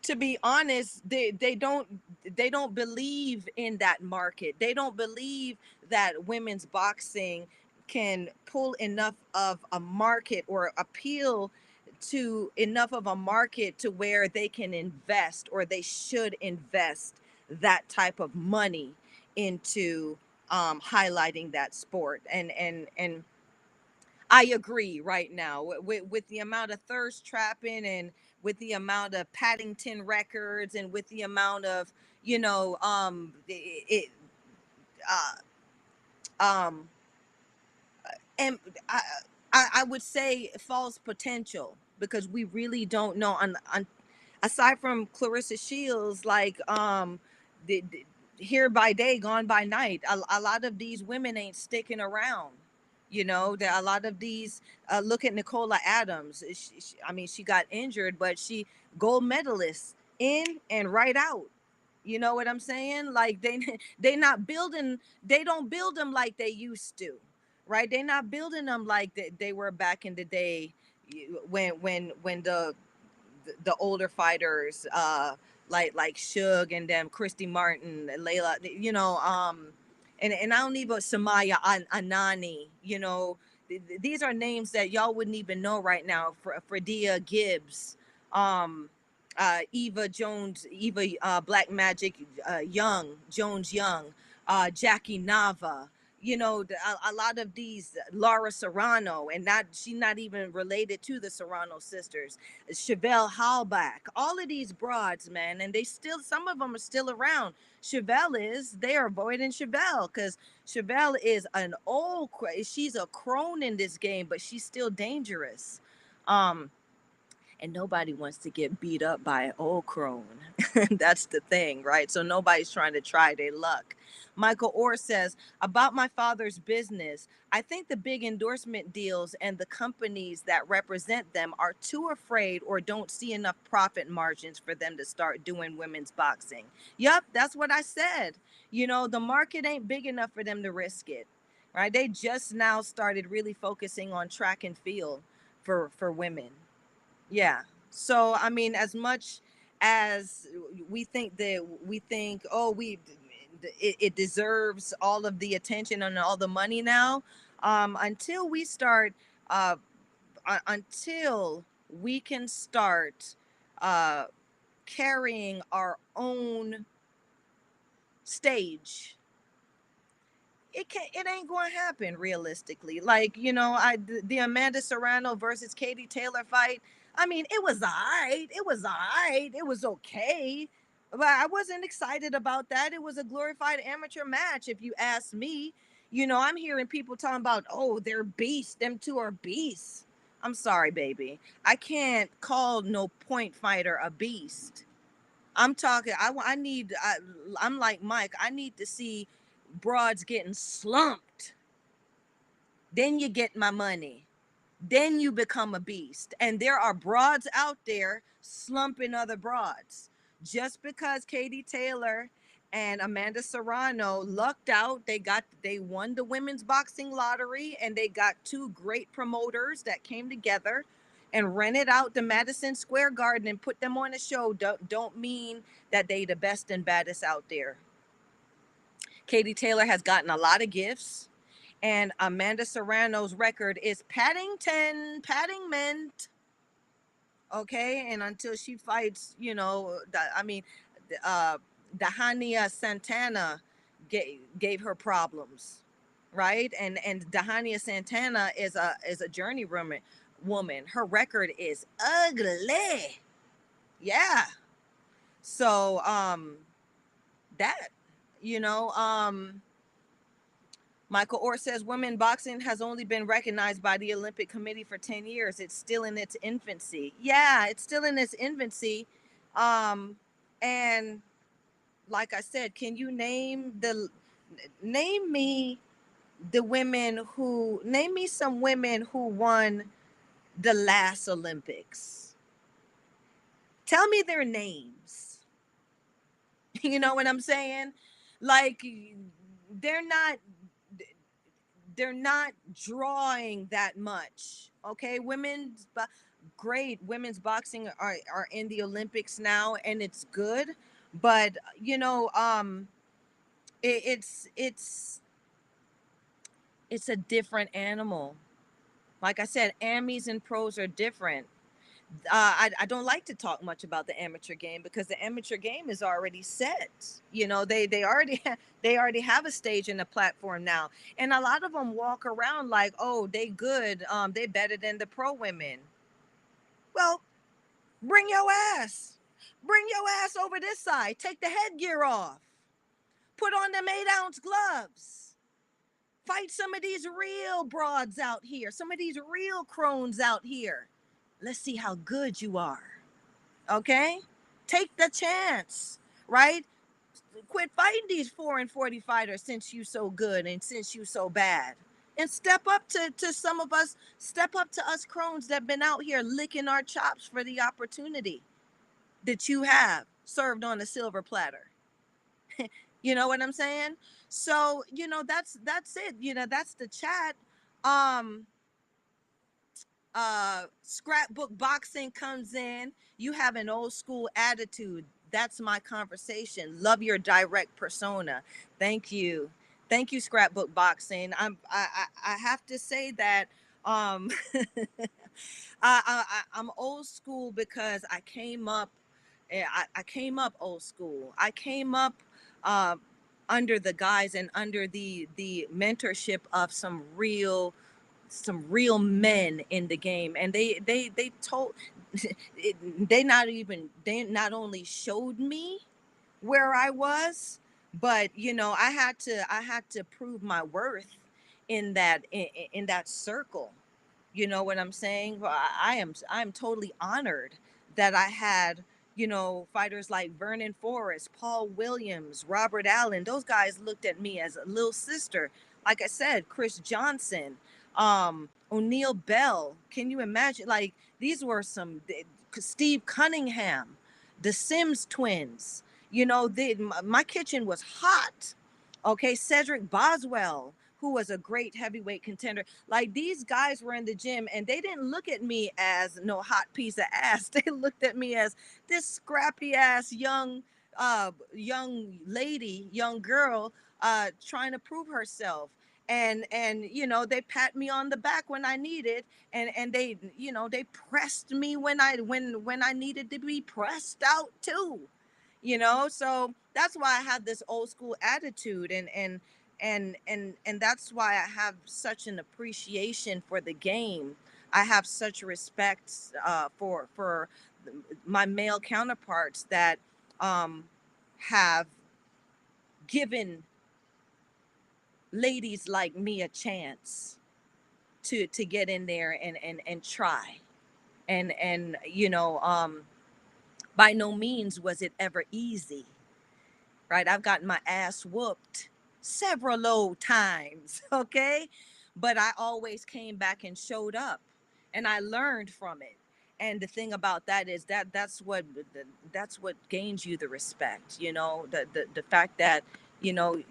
to be honest, they don't believe in that market. They don't believe that women's boxing can pull enough of a market, or appeal to enough of a market to where they can invest, or they should invest that type of money into highlighting that sport. And I agree right now with the amount of thirst trapping, and with the amount of Paddington records, and with the amount of, it uh um and I would say false potential, because we really don't know, on aside from Clarissa Shields, like here by day, gone by night. A lot of these women ain't sticking around. There a lot of these. Look at Nicola Adams. I mean, she got injured, but she gold medalist in and right out. You know what I'm saying? Like they not building. They don't build them like they used to, right? They're not building them like they were back in the day. when the older fighters, like Suge and them, Christy Martin, Layla, and I don't even Samaya Anani, these are names that y'all wouldn't even know right now. Fredia Gibbs, um, Eva Jones, Black Magic, Young, Jackie Nava. A lot of these, Laura Serrano, and not she's not even related to the Serrano sisters. Chevelle Halbach, all of these broads, man, and they still, some of them are still around. Chevelle they are avoiding Chevelle because Chevelle is she's a crone in this game, but she's still dangerous. Um, and nobody wants to get beat up by an old crone. That's the thing, right? So nobody's trying to try their luck. Michael Orr says, about my father's business, I think the big endorsement deals and the companies that represent them are too afraid or don't see enough profit margins for them to start doing women's boxing. Yep, that's what I said. The market ain't big enough for them to risk it. Right? They just now started really focusing on track and field for women. Yeah. So I mean, as much as we think, oh, it deserves all of the attention and all the money now, until we start, until we can start uh, carrying our own stage, it ain't going to happen realistically. Like, the Amanda Serrano versus Katie Taylor fight, I mean, it was all right, it was okay, but I wasn't excited about that. It was a glorified amateur match, if you ask me. I'm hearing people talking about, oh, they're beasts, them two are beasts. I'm sorry, baby, I can't call no point fighter a beast. I'm talking. I need. I'm like Mike. I need to see broads getting slumped. Then you get my money. Then you become a beast. And there are broads out there slumping other broads. Just because Katie Taylor and Amanda Serrano lucked out, they won the women's boxing lottery, and they got two great promoters that came together and rented out the Madison Square Garden and put them on a show. Don't mean that they the best and baddest out there. Katie Taylor has gotten a lot of gifts, and Amanda Serrano's record is Paddington. Okay, and until she fights, I mean, uh, Dahania Santana gave her problems, right? And Dahania Santana is a woman. Her record is ugly. Yeah. So that you know Michael Orr says women boxing has only been recognized by the Olympic Committee for 10 years. It's still in its infancy. Yeah, it's still in its infancy. And like I said, can you name me name me some women who won the last Olympics? Tell me their names. You know what I'm saying? Like, they're not they're not drawing that much. Okay, great women's boxing are in the Olympics now, and it's good, but it's a different animal. Like I said, amis and pros are different. I don't like to talk much about the amateur game because the amateur game is already set. They already have a stage and a platform now, and a lot of them walk around like, oh, they good, they better than the pro women. Well, bring your ass, bring your ass over this side. Take the headgear off. Put on them 8-ounce gloves. Fight some of these real broads out here. Some of these real crones out here. Let's see how good you are. Okay? Take the chance, right? Quit fighting these 4 and 40 fighters since you so good and since you so bad. And step up to some of us, step up to us crones that been out here licking our chops for the opportunity that you have served on a silver platter. You know what I'm saying? So, that's it. That's the chat. Um Scrapbook boxing comes in. You have an old school attitude. That's my conversation. Love your direct persona. Thank you. Thank you, Scrapbook Boxing. I have to say that um I'm old school because I came up, I came up old school. I came up uh, under the guise and under the mentorship of some real men in the game, and they told they not only showed me where I was, but you know, I had to prove my worth in in that circle. You know what I'm saying? Well, I'm totally honored that I had, you know, fighters like Vernon Forrest, Paul Williams, Robert Allen. Those guys looked at me as a little sister. Like I said, Chris Johnson, O'Neal Bell. Can you imagine? Like, these were some Steve Cunningham, the Sims twins. You know, my kitchen was hot. Okay, Cedric Boswell, who was a great heavyweight contender. Like, these guys were in the gym and they didn't look at me as no hot piece of ass. They looked at me as this scrappy ass young lady, young girl trying to prove herself. And you know, they pat me on the back when I needed, and they, you know, they pressed me when I needed to be pressed out too, you know. So that's why I have this old school attitude, and that's why I have such an appreciation for the game. I have such respect for my male counterparts that um have given ladies like me a chance to get in there and try. And you know, by no means was it ever easy, right? I've gotten my ass whooped several old times, okay? But I always came back and showed up, and I learned from it. And the thing about that is that that's what gains you the respect, you know, the fact that, you know,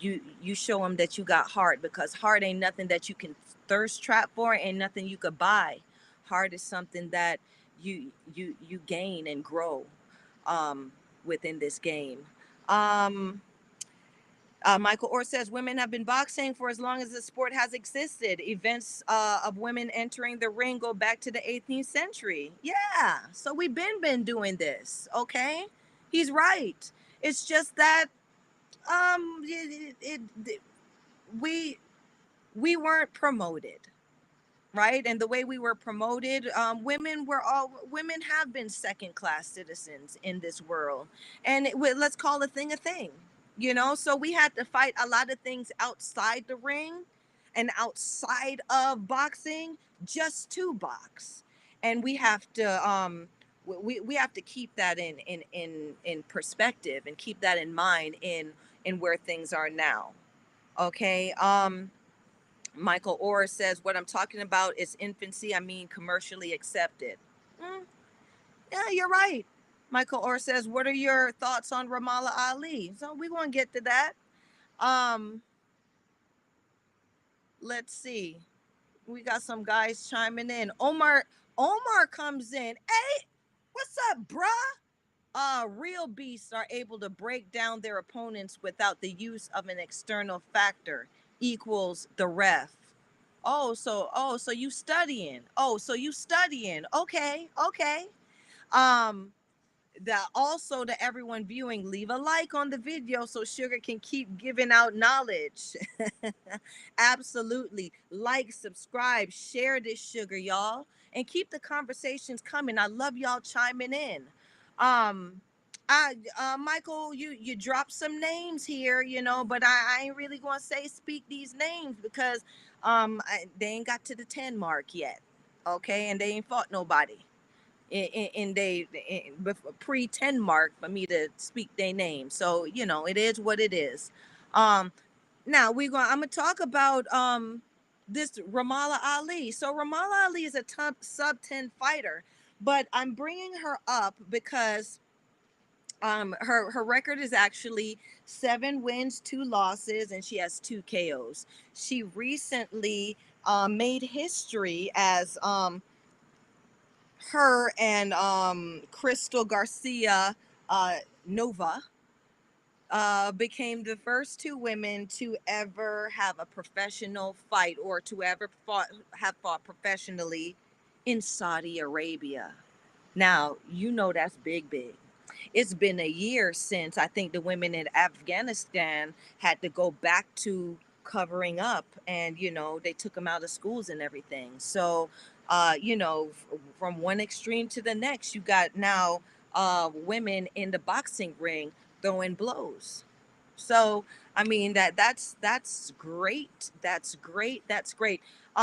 you show them that you got heart, because heart ain't nothing that you can thirst trap for, ain't nothing you could buy. Heart is something that you gain and grow um within this game. um, Michael Orr says women have been boxing for as long as the sport has existed. Events of women entering the ring go back to the 18th century. Yeah, so we've been doing this. Okay, he's right. It's just that we we weren't promoted, right? And the way we were promoted, women have been second class citizens in this world, and let's call a thing, you know. So we had to fight a lot of things outside the ring and outside of boxing just to box, and we have to we have to keep that in perspective and keep that in mind in where things are now. Okay. Michael Orr says, what I'm talking about is infancy. I mean, commercially accepted. Mm, yeah, you're right. Michael Orr says, what are your thoughts on Ramallah Ali? So we won't get to that. Um, let's see. We got some guys chiming in. Omar comes in. Hey, what's up, bruh? Real beasts are able to break down their opponents without the use of an external factor equals the ref. So you studying. Oh, so you studying. Okay, okay. Um, that also to everyone viewing, leave a like on the video so Sugar can keep giving out knowledge. Absolutely. Like, subscribe, share this, Sugar, y'all, and keep the conversations coming. I love y'all chiming in. um Michael, you dropped some names here, you know, but I ain't really gonna say speak these names because they ain't got to the 10 mark yet. Okay, and they ain't fought nobody in they pre 10 mark for me to speak their name. So you know, it is what it is. um Now I'm gonna talk about this Ramallah Ali. So Ramallah Ali is a top sub 10 fighter, but I'm bringing her up because her record is actually 7 wins, 2 losses, and she has 2 KOs. She recently made history as her and Crystal Garcia Nova became the first two women to ever have a professional fight or to ever have fought professionally in Saudi Arabia. Now, you know that's big, big. It's been a year since I think the women in Afghanistan had to go back to covering up, and they took them out of schools and everything. So, from one extreme to the next, you got now women in the boxing ring throwing blows. So I mean that's great. That's great. That's great.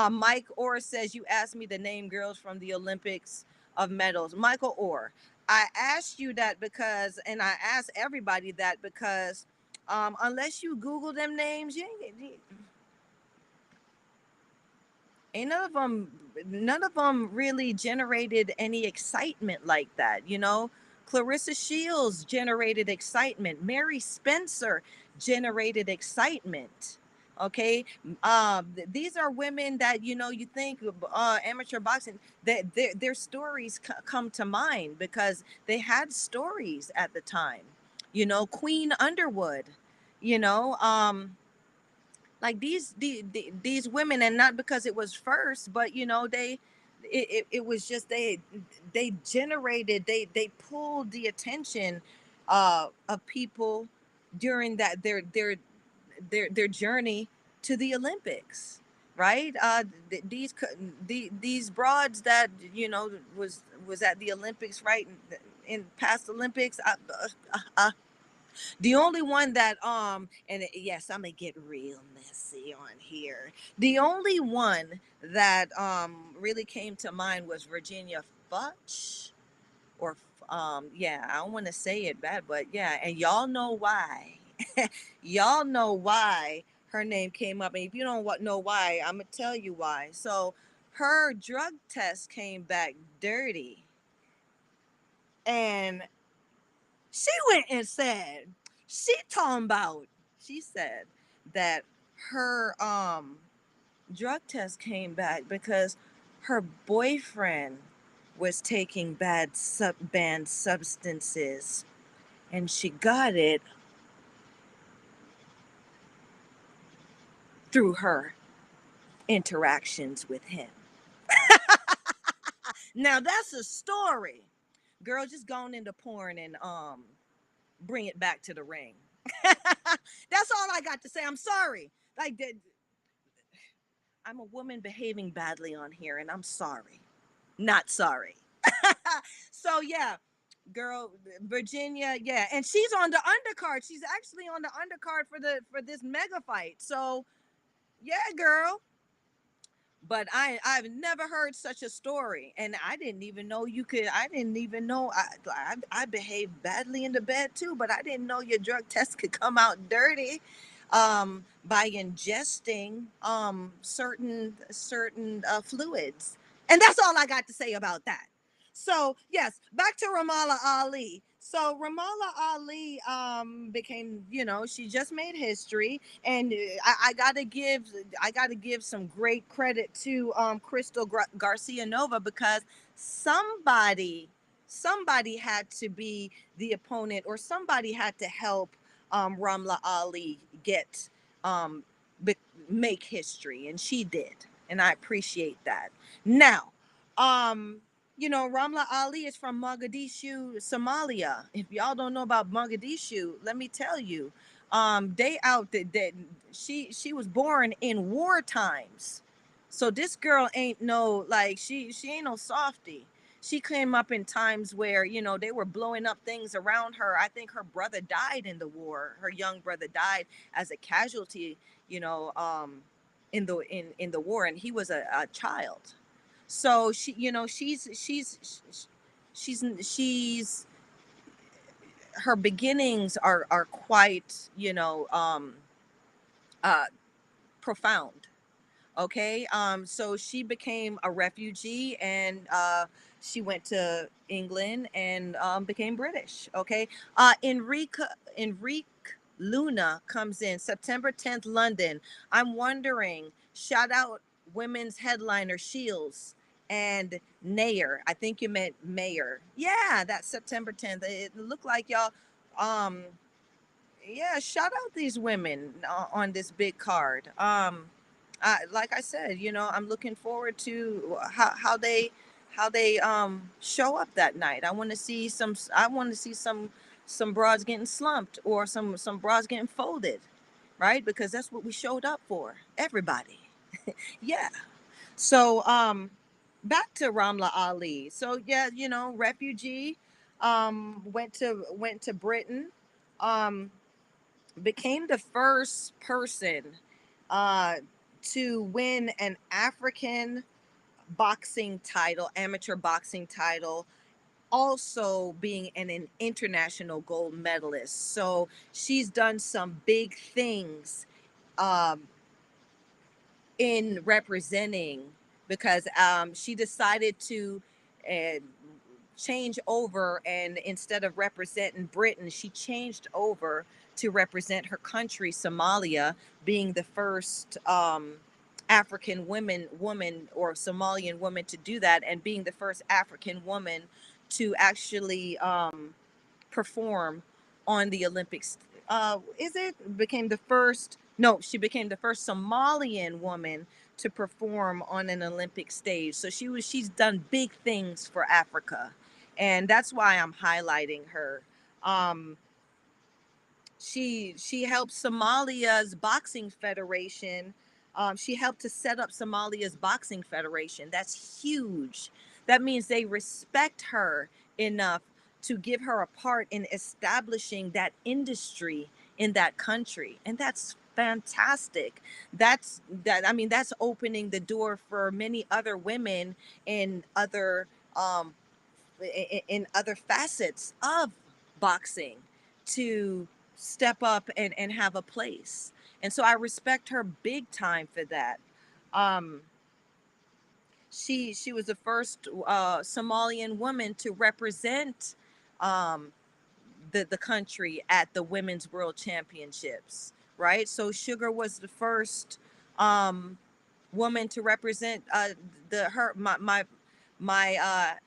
Mike Orr says you asked me to name girls from the Olympics of medals. Michael Orr, I asked you that because, and I asked everybody that because, unless you Google them names, ain't none of them really generated any excitement like that. Clarissa Shields generated excitement. Mary Spencer generated excitement. Okay. These are women that you think amateur boxing, that their stories come to mind because they had stories at the time. Queen Underwood, you know like these women, and not because it was first, but it was just they generated, they pulled the attention of people during that their journey to the Olympics, right? These broads that was at the Olympics, right, in past Olympics. The only one that yes, I'm gonna get real messy on here. The only one that really came to mind was Virginia Futch, or yeah, I don't want to say it bad, but yeah, and y'all know why. Y'all know why her name came up, and if you don't know why, I'm gonna tell you why. So her drug test came back dirty, and she went and said, she said that her drug test came back because her boyfriend was taking banned substances, and she got it through her interactions with him. Now that's a story. Girl, just going into porn and bring it back to the ring. That's all I got to say. I'm sorry. Like, I'm a woman behaving badly on here, and I'm sorry. Not sorry. So yeah, girl, Virginia, yeah, and she's on the undercard. She's actually on the undercard for this mega fight. So yeah, girl. But I've never heard such a story, and I didn't even know you could. I didn't even know I behaved badly in the bed too, but I didn't know your drug test could come out dirty by ingesting certain fluids. And that's all I got to say about that. So yes, back to Ramallah Ali. So Ramallah Ali became, she just made history, and I gotta give some great credit to Crystal Garcia Nova, because somebody had to be the opponent, or somebody had to help Ramla Ali get um be- make history, and she did, and I appreciate that. Now, um Ramla Ali is from Mogadishu, Somalia. If y'all don't know about Mogadishu, let me tell you, they out that she was born in war times. So this girl ain't no, like, she ain't no softie. She came up in times where they were blowing up things around her. I think her brother died in the war. Her young brother died as a casualty, you know, in the war, and he was a child. So she's her beginnings are quite uh profound. Okay. So she became a refugee, and she went to England and became British. Okay. Enrique Luna comes in September 10th, London. I'm wondering, shout out women's headliner Shields and Nair. I think you meant Mayor. Yeah, that's September 10th. It looked like y'all. Um, yeah, shout out these women on this big card. Like I said, I'm looking forward to how they show up that night. I want to see some. I want to see some broads getting slumped or some broads getting folded, right? Because that's what we showed up for. Everybody. Yeah. So back to Ramla Ali. So yeah, refugee, went to Britain, um, became the first person uh to win an African boxing title, amateur boxing title, also being an international gold medalist. So she's done some big things um in representing, because she decided to uh, change over, and instead of representing Britain, she changed over to represent her country, Somalia, being the first African woman or Somalian woman to do that, and being the first African woman to actually perform on the Olympics. Is it became the first? No, she became the first Somalian woman to perform on an Olympic stage. So she's done big things for Africa, and that's why I'm highlighting her. Um, she helped Somalia's boxing federation. She helped to set up Somalia's boxing federation. That's huge. That means they respect her enough to give her a part in establishing that industry in that country, and that's fantastic. I mean, that's opening the door for many other women in other um, in other facets of boxing to step up and have a place. And so I respect her big time for that. Um, she was the first Somalian woman to represent um, the country at the Women's World Championships, right? So Sugar was the first um, woman to represent the her my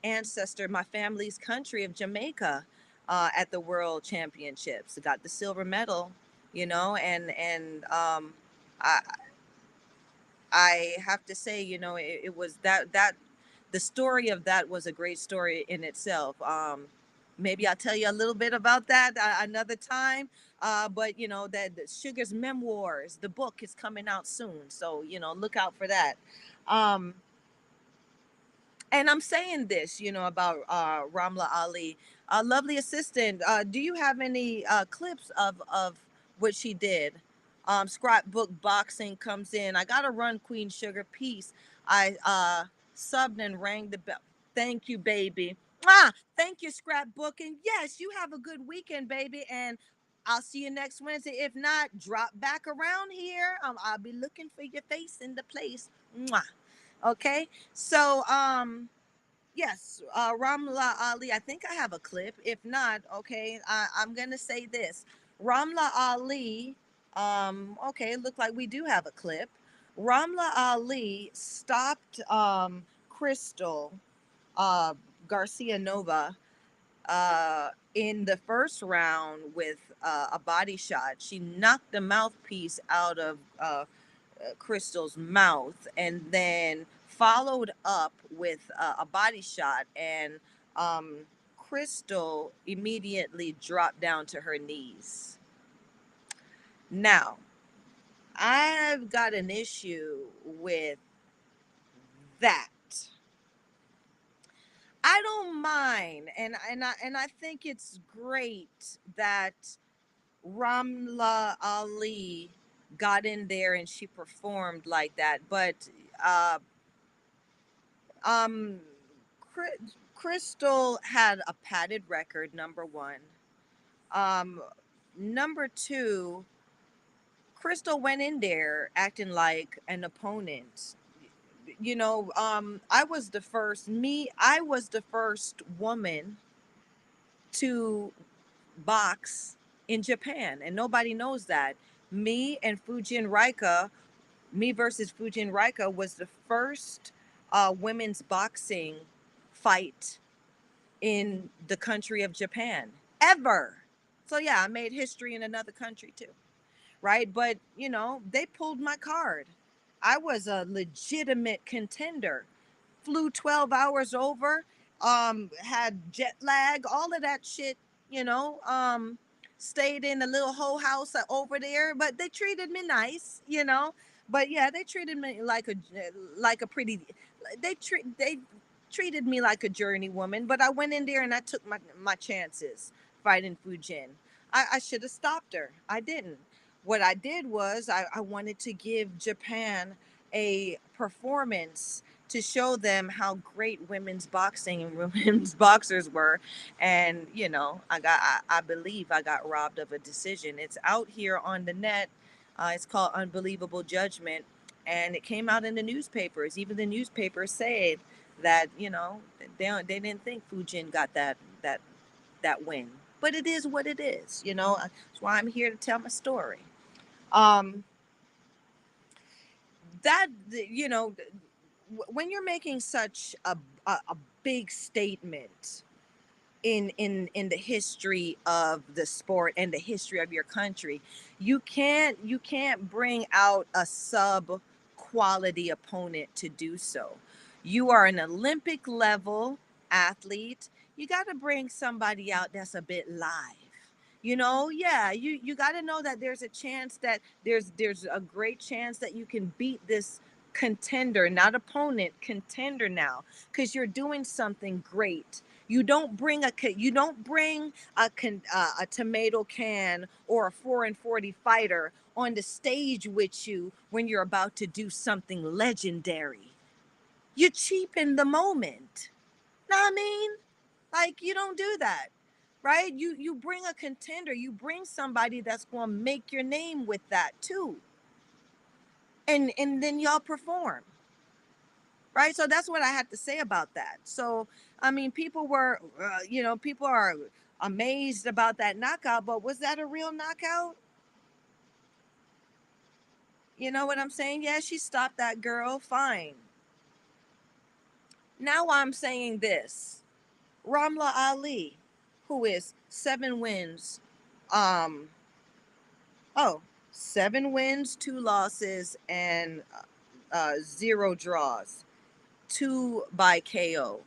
ancestor, my family's country of Jamaica, at the World Championships. Got the silver medal, and I I have to say, it was that the story of that was a great story in itself. Maybe I'll tell you a little bit about that another time. But that Sugar's memoirs, the book is coming out soon, so look out for that. Um, and I'm saying this, about Ramla Ali. Lovely assistant, do you have any clips of what she did? Scrapbook boxing comes in. I gotta run, Queen Sugar. Peace. I subbed and rang the bell. Thank you, baby. Thank you, Scrapbook. And yes, you have a good weekend, baby. And I'll see you next Wednesday. If not, drop back around here. I'll be looking for your face in the place. Mwah. Okay. So yes, Ramla Ali. I think I have a clip. If not, okay, I'm gonna say this. Ramla Ali. Okay, it looked like we do have a clip. Ramla Ali stopped Crystal uh, Garcia Nova in the first round with a body shot. She knocked the mouthpiece out of Crystal's mouth, and then followed up with a body shot, and um, Crystal immediately dropped down to her knees. Now, I've got an issue with that. I don't mind, and I think it's great that Ramla Ali got in there and she performed like that, but uh, Um, Crystal had a padded record, number one. Um, Number two, Crystal went in there acting like an opponent. I was the first woman to box in Japan, and nobody knows that. Me and Fujin Raika Me versus Fujin Raika was the first women's boxing fight in the country of Japan ever. So yeah, I made history in another country too, right? But you know, they pulled my card. I was a legitimate contender. Flew 12 hours over, had jet lag, all of that shit, you know. Stayed in a little whole house over there, but they treated me nice, you know. But yeah, they treated me like a pretty they treated me like a journey woman, but I went in there and I took my chances fighting Fujin. I should have stopped her. I didn't. What I did was I wanted to give Japan a performance to show them how great women's boxing and women's boxers were. And you know, I believe I got robbed of a decision. It's out here on the net. It's called Unbelievable Judgment, and it came out in the newspapers. Even the newspapers said that, you know, they didn't think Fujin got that win. But it is what it is, you know. That's why I'm here to tell my story. Um, that you know, when you're making such a big statement in the history of the sport and the history of your country, you can't bring out a sub quality opponent to do so. You are an Olympic level athlete. You got to bring somebody out that's a bit live. You know, yeah, you got to know that there's a chance that there's a great chance that you can beat this contender, not opponent, contender now, because you're doing something great. You don't bring a tomato can or a 4 and 40 fighter on the stage with you when you're about to do something legendary. You cheapen the moment. Know what I mean? Like, you don't do that, right? You bring a contender. You bring somebody that's going to make your name with that too, and then y'all perform, right? So that's what I had to say about that. So I mean, people were, people are amazed about that knockout, but was that a real knockout? You know what I'm saying? Yeah, she stopped that girl. Fine. Now I'm saying this: Ramla Ali, who is 7 wins, um, oh, 7 wins, 2 losses, and 0 draws, two by KO.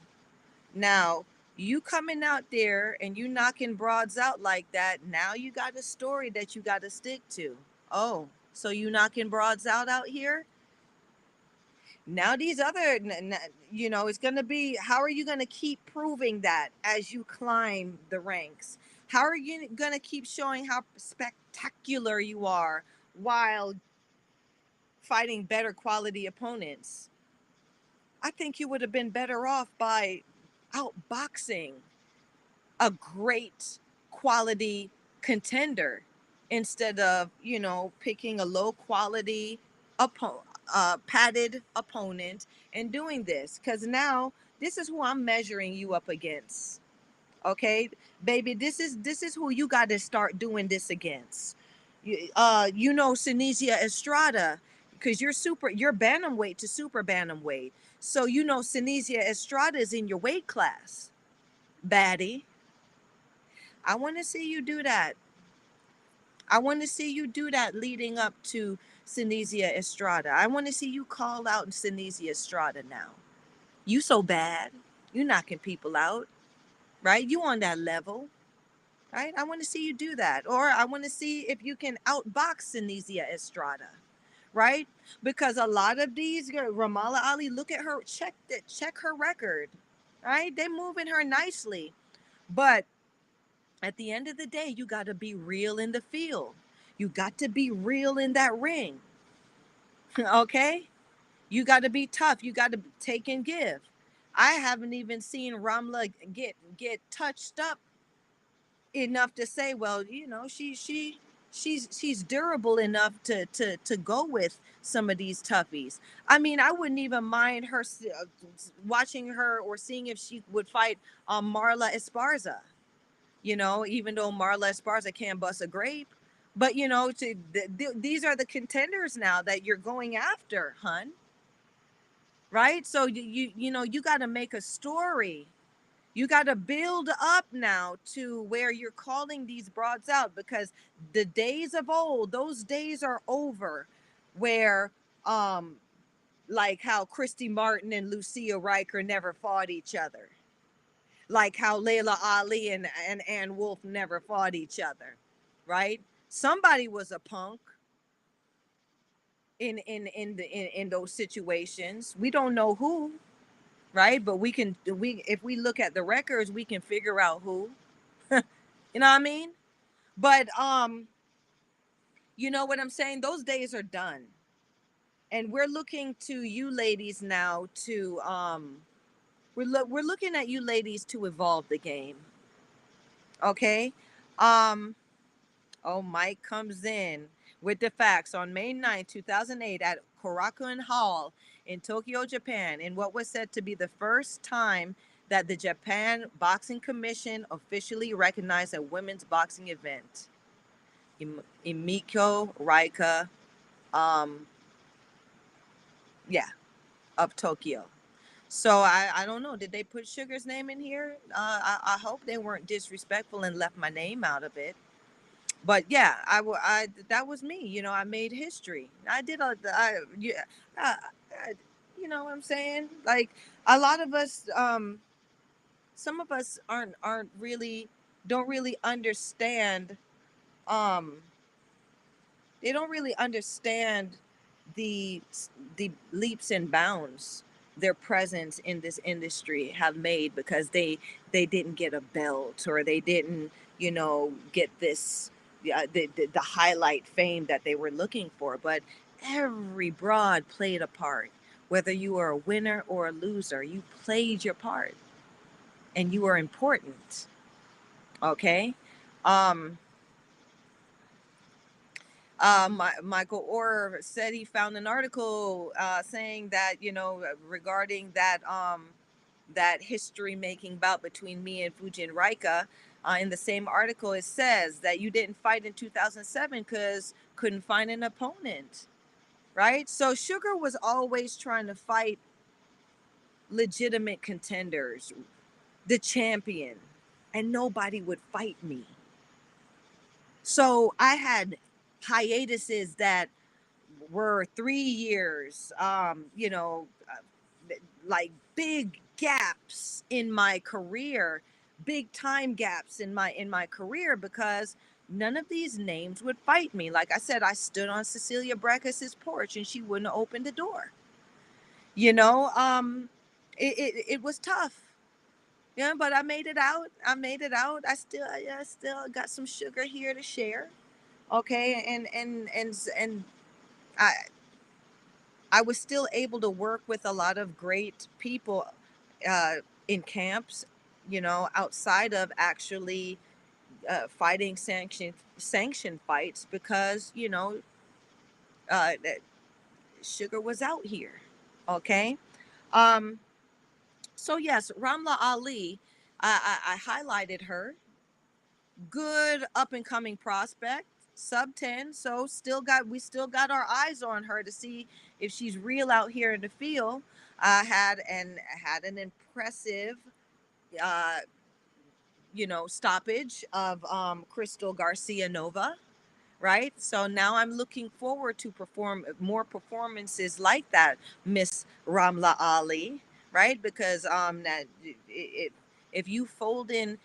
Now, you coming out there and you knocking broads out like that, now you got a story that you got to stick to. Oh, so you knocking broads out here? Now these other, it's going to be, how are you going to keep proving that as you climb the ranks? How are you going to keep showing how spectacular you are while fighting better quality opponents? I think you would have been better off by outboxing a great quality contender instead of, picking a low quality padded opponent and doing this, because now this is who I'm measuring you up against. Okay, baby, this is who you got to start doing this against. Tunisia Estrada, because you're bantamweight to super bantamweight, so Tunisia Estrada is in your weight class, baddie. I want to see you do that. I want to see you do that leading up to Sinesia Estrada. I want to see you call out Sinesia Estrada now. You so bad. You knocking people out, right? You on that level, right? I want to see you do that. Or I want to see if you can outbox Sinesia Estrada, right? Because a lot of these girls, Ramala Ali, look at her, check her record, right? They moving her nicely. But at the end of the day, you got to be real in the field. You got to be real in that ring. Okay? You got to be tough. You got to take and give. I haven't even seen Ramla get touched up enough to say, well, she's durable enough to go with some of these toughies. I mean, I wouldn't even mind her watching her or seeing if she would fight Marla Esparza. Even though Marla Esparza can't bust a grape. But you know, these are the contenders now that you're going after, hun. Right? So you know, you got to make a story. You got to build up now to where you're calling these broads out, because the days of old, those days are over, where um like how Christy Martin and Lucia Riker never fought each other, like how Layla Ali and Ann Wolfe never fought each other, right? Somebody was a punk in those situations. We don't know who, right? But we if we look at the records, we can figure out who. You know what I mean? But you know what I'm saying? Those days are done. And we're looking to you ladies now to we're looking at you ladies to evolve the game. Okay? Um oh, Mike comes in with the facts on May 9th, 2008 at Korakuen Hall in Tokyo, Japan, in what was said to be the first time that the Japan Boxing Commission officially recognized a women's boxing event. Imiko Raika, um, yeah, of Tokyo. So I don't know. Did they put Sugar's name in here? I hope they weren't disrespectful and left my name out of it. But yeah, I that was me. You know, I made history. I did a, I, yeah, I, you know what I'm saying? Like a lot of us, some of us aren't really, don't really understand, um, they don't really understand the the leaps and bounds their presence in this industry have made, because they didn't get a belt, or they didn't, you know, get this, the highlight fame that they were looking for. But every broad played a part. Whether you were a winner or a loser, you played your part and you were important. Okay. um Michael Orr said he found an article saying that, you know, regarding that that history making bout between me and Fujin Raika. In the same article, it says that you didn't fight in 2007 because couldn't find an opponent, right? So Sugar was always trying to fight legitimate contenders, the champion, and nobody would fight me. So I had hiatuses that were 3 years, you know, like big gaps in my career, big time gaps in my career, because none of these names would fight me. Like I said, I stood on Cecilia Brækhus's porch and she wouldn't open the door. You know, it was tough. Yeah, but I made it out. I made it out. I still got some sugar here to share. Okay, and I I was still able to work with a lot of great people uh, in camps, you know, outside of actually fighting sanction fights, because you know that Sugar was out here. Okay, um, so yes, Ramla Ali, I highlighted her, good up and coming prospect, sub 10. So we still got our eyes on her to see if she's real out here in the field. Had an impressive uh you know, stoppage of Crystal Garcia Nova, right? So now I'm looking forward to perform more performances like that, Miss Ramla Ali, right? Because that it, if you fold in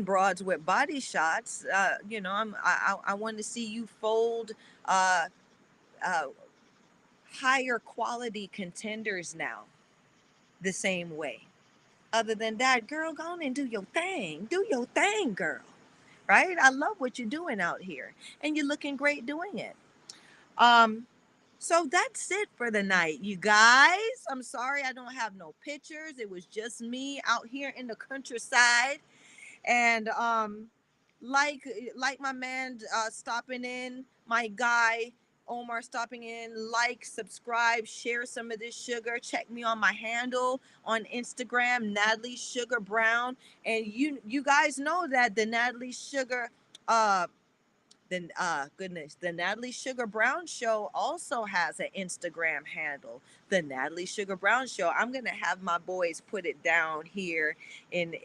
broads with body shots, you know, I want to see you fold uh, uh, higher quality contenders now the same way. Other than that, girl, go on and do your thing. Do your thing, girl. Right? I love what you're doing out here, and you're looking great doing it. Um, so that's it for the night, you guys. I'm sorry I don't have no pictures. It was just me out here in the countryside, and like my man stopping in, my guy Omar stopping in, like, subscribe, share some of this sugar. Check me on my handle on Instagram, Natalie Sugar Brown. And you guys know that the Natalie Sugar uh Then goodness, the Natalie Sugar Brown Show also has an Instagram handle. The Natalie Sugar Brown Show. I'm gonna have my boys put it down here in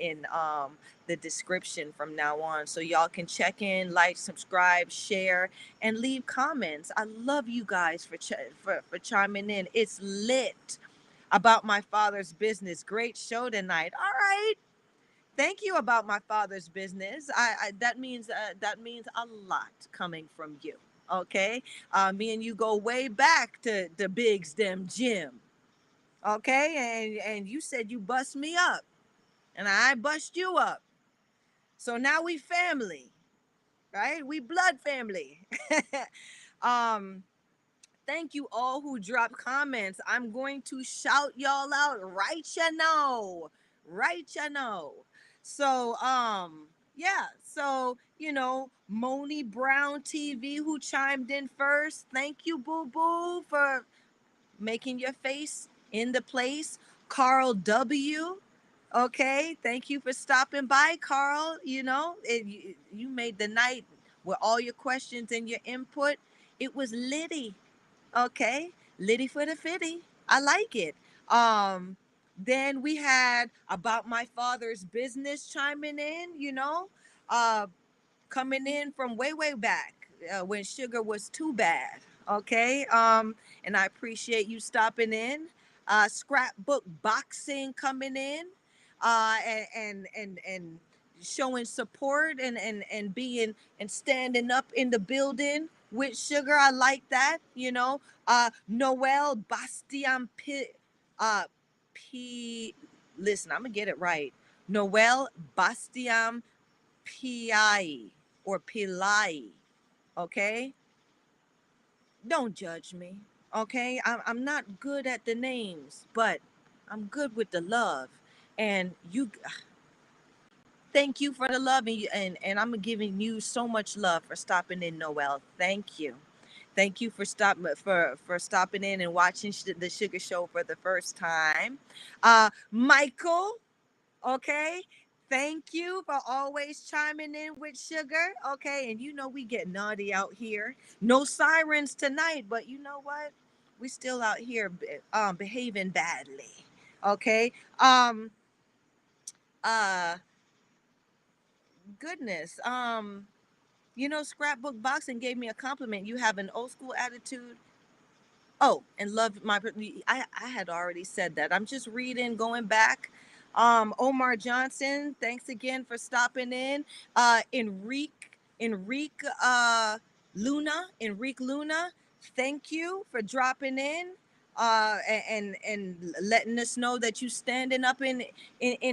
the description from now on, so y'all can check in, like, subscribe, share, and leave comments. I love you guys for chiming in. It's lit about my father's business. Great show tonight. All right. Thank you about my father's business. That means a lot coming from you. Okay, me and you go way back to the Big's Dem Gym. Okay, and you said you bust me up, and I bust you up. So now we family, right? We blood family. um, Thank you all who dropped comments. I'm going to shout y'all out right you know. Right you know. So yeah, so Moni Brown TV who chimed in first. Thank you, Boo Boo, for making your face in the place. Carl W. Okay, thank you for stopping by, Carl. You made the night with all your questions and your input. It was litty. Okay, litty for the fitty. I like it. Then we had about my father's business chiming in. Uh, coming in from way back when sugar was too bad. Okay, and I appreciate you stopping in. Scrapbook boxing coming in, and showing support and being and standing up in the building with sugar. I like that. Noel Bastian uh, P. Listen, I'm gonna get it right. Noel Bastian Pi or Pillai, okay? Don't judge me, okay? I'm not good at the names, but I'm good with the love. And thank you for the love, and I'm giving you so much love for stopping in, Noel. Thank you. Thank you for stopping in and watching the Sugar Show for the first time. Michael, okay, thank you for always chiming in with sugar. Okay, and we get naughty out here. No sirens tonight, but you know what? We still out here behaving badly. Okay. Uh Goodness. Scrapbook boxing gave me a compliment. You have an old school attitude. Oh, and love my. I had already said that. I'm just reading, going back. Omar Johnson, thanks again for stopping in. Enrique Luna, thank you for dropping in. And letting us know that you standing up in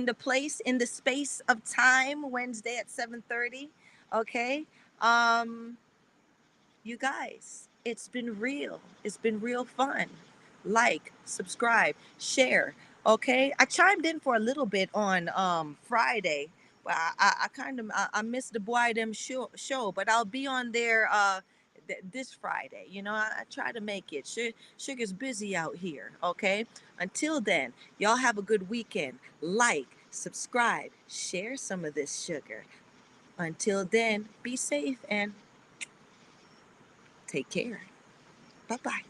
the place, in the space of time, Wednesday at 7:30. Okay. Um you guys, it's been real. It's been real fun. Like, subscribe, share. Okay, I chimed in for a little bit on Friday, but I kind of I missed the Boy Them show, but I'll be on there this Friday. I try to make it. Sugar's busy out here. Okay, until then, y'all have a good weekend. Like, subscribe, share some of this sugar. Until then, be safe and take care. Bye bye.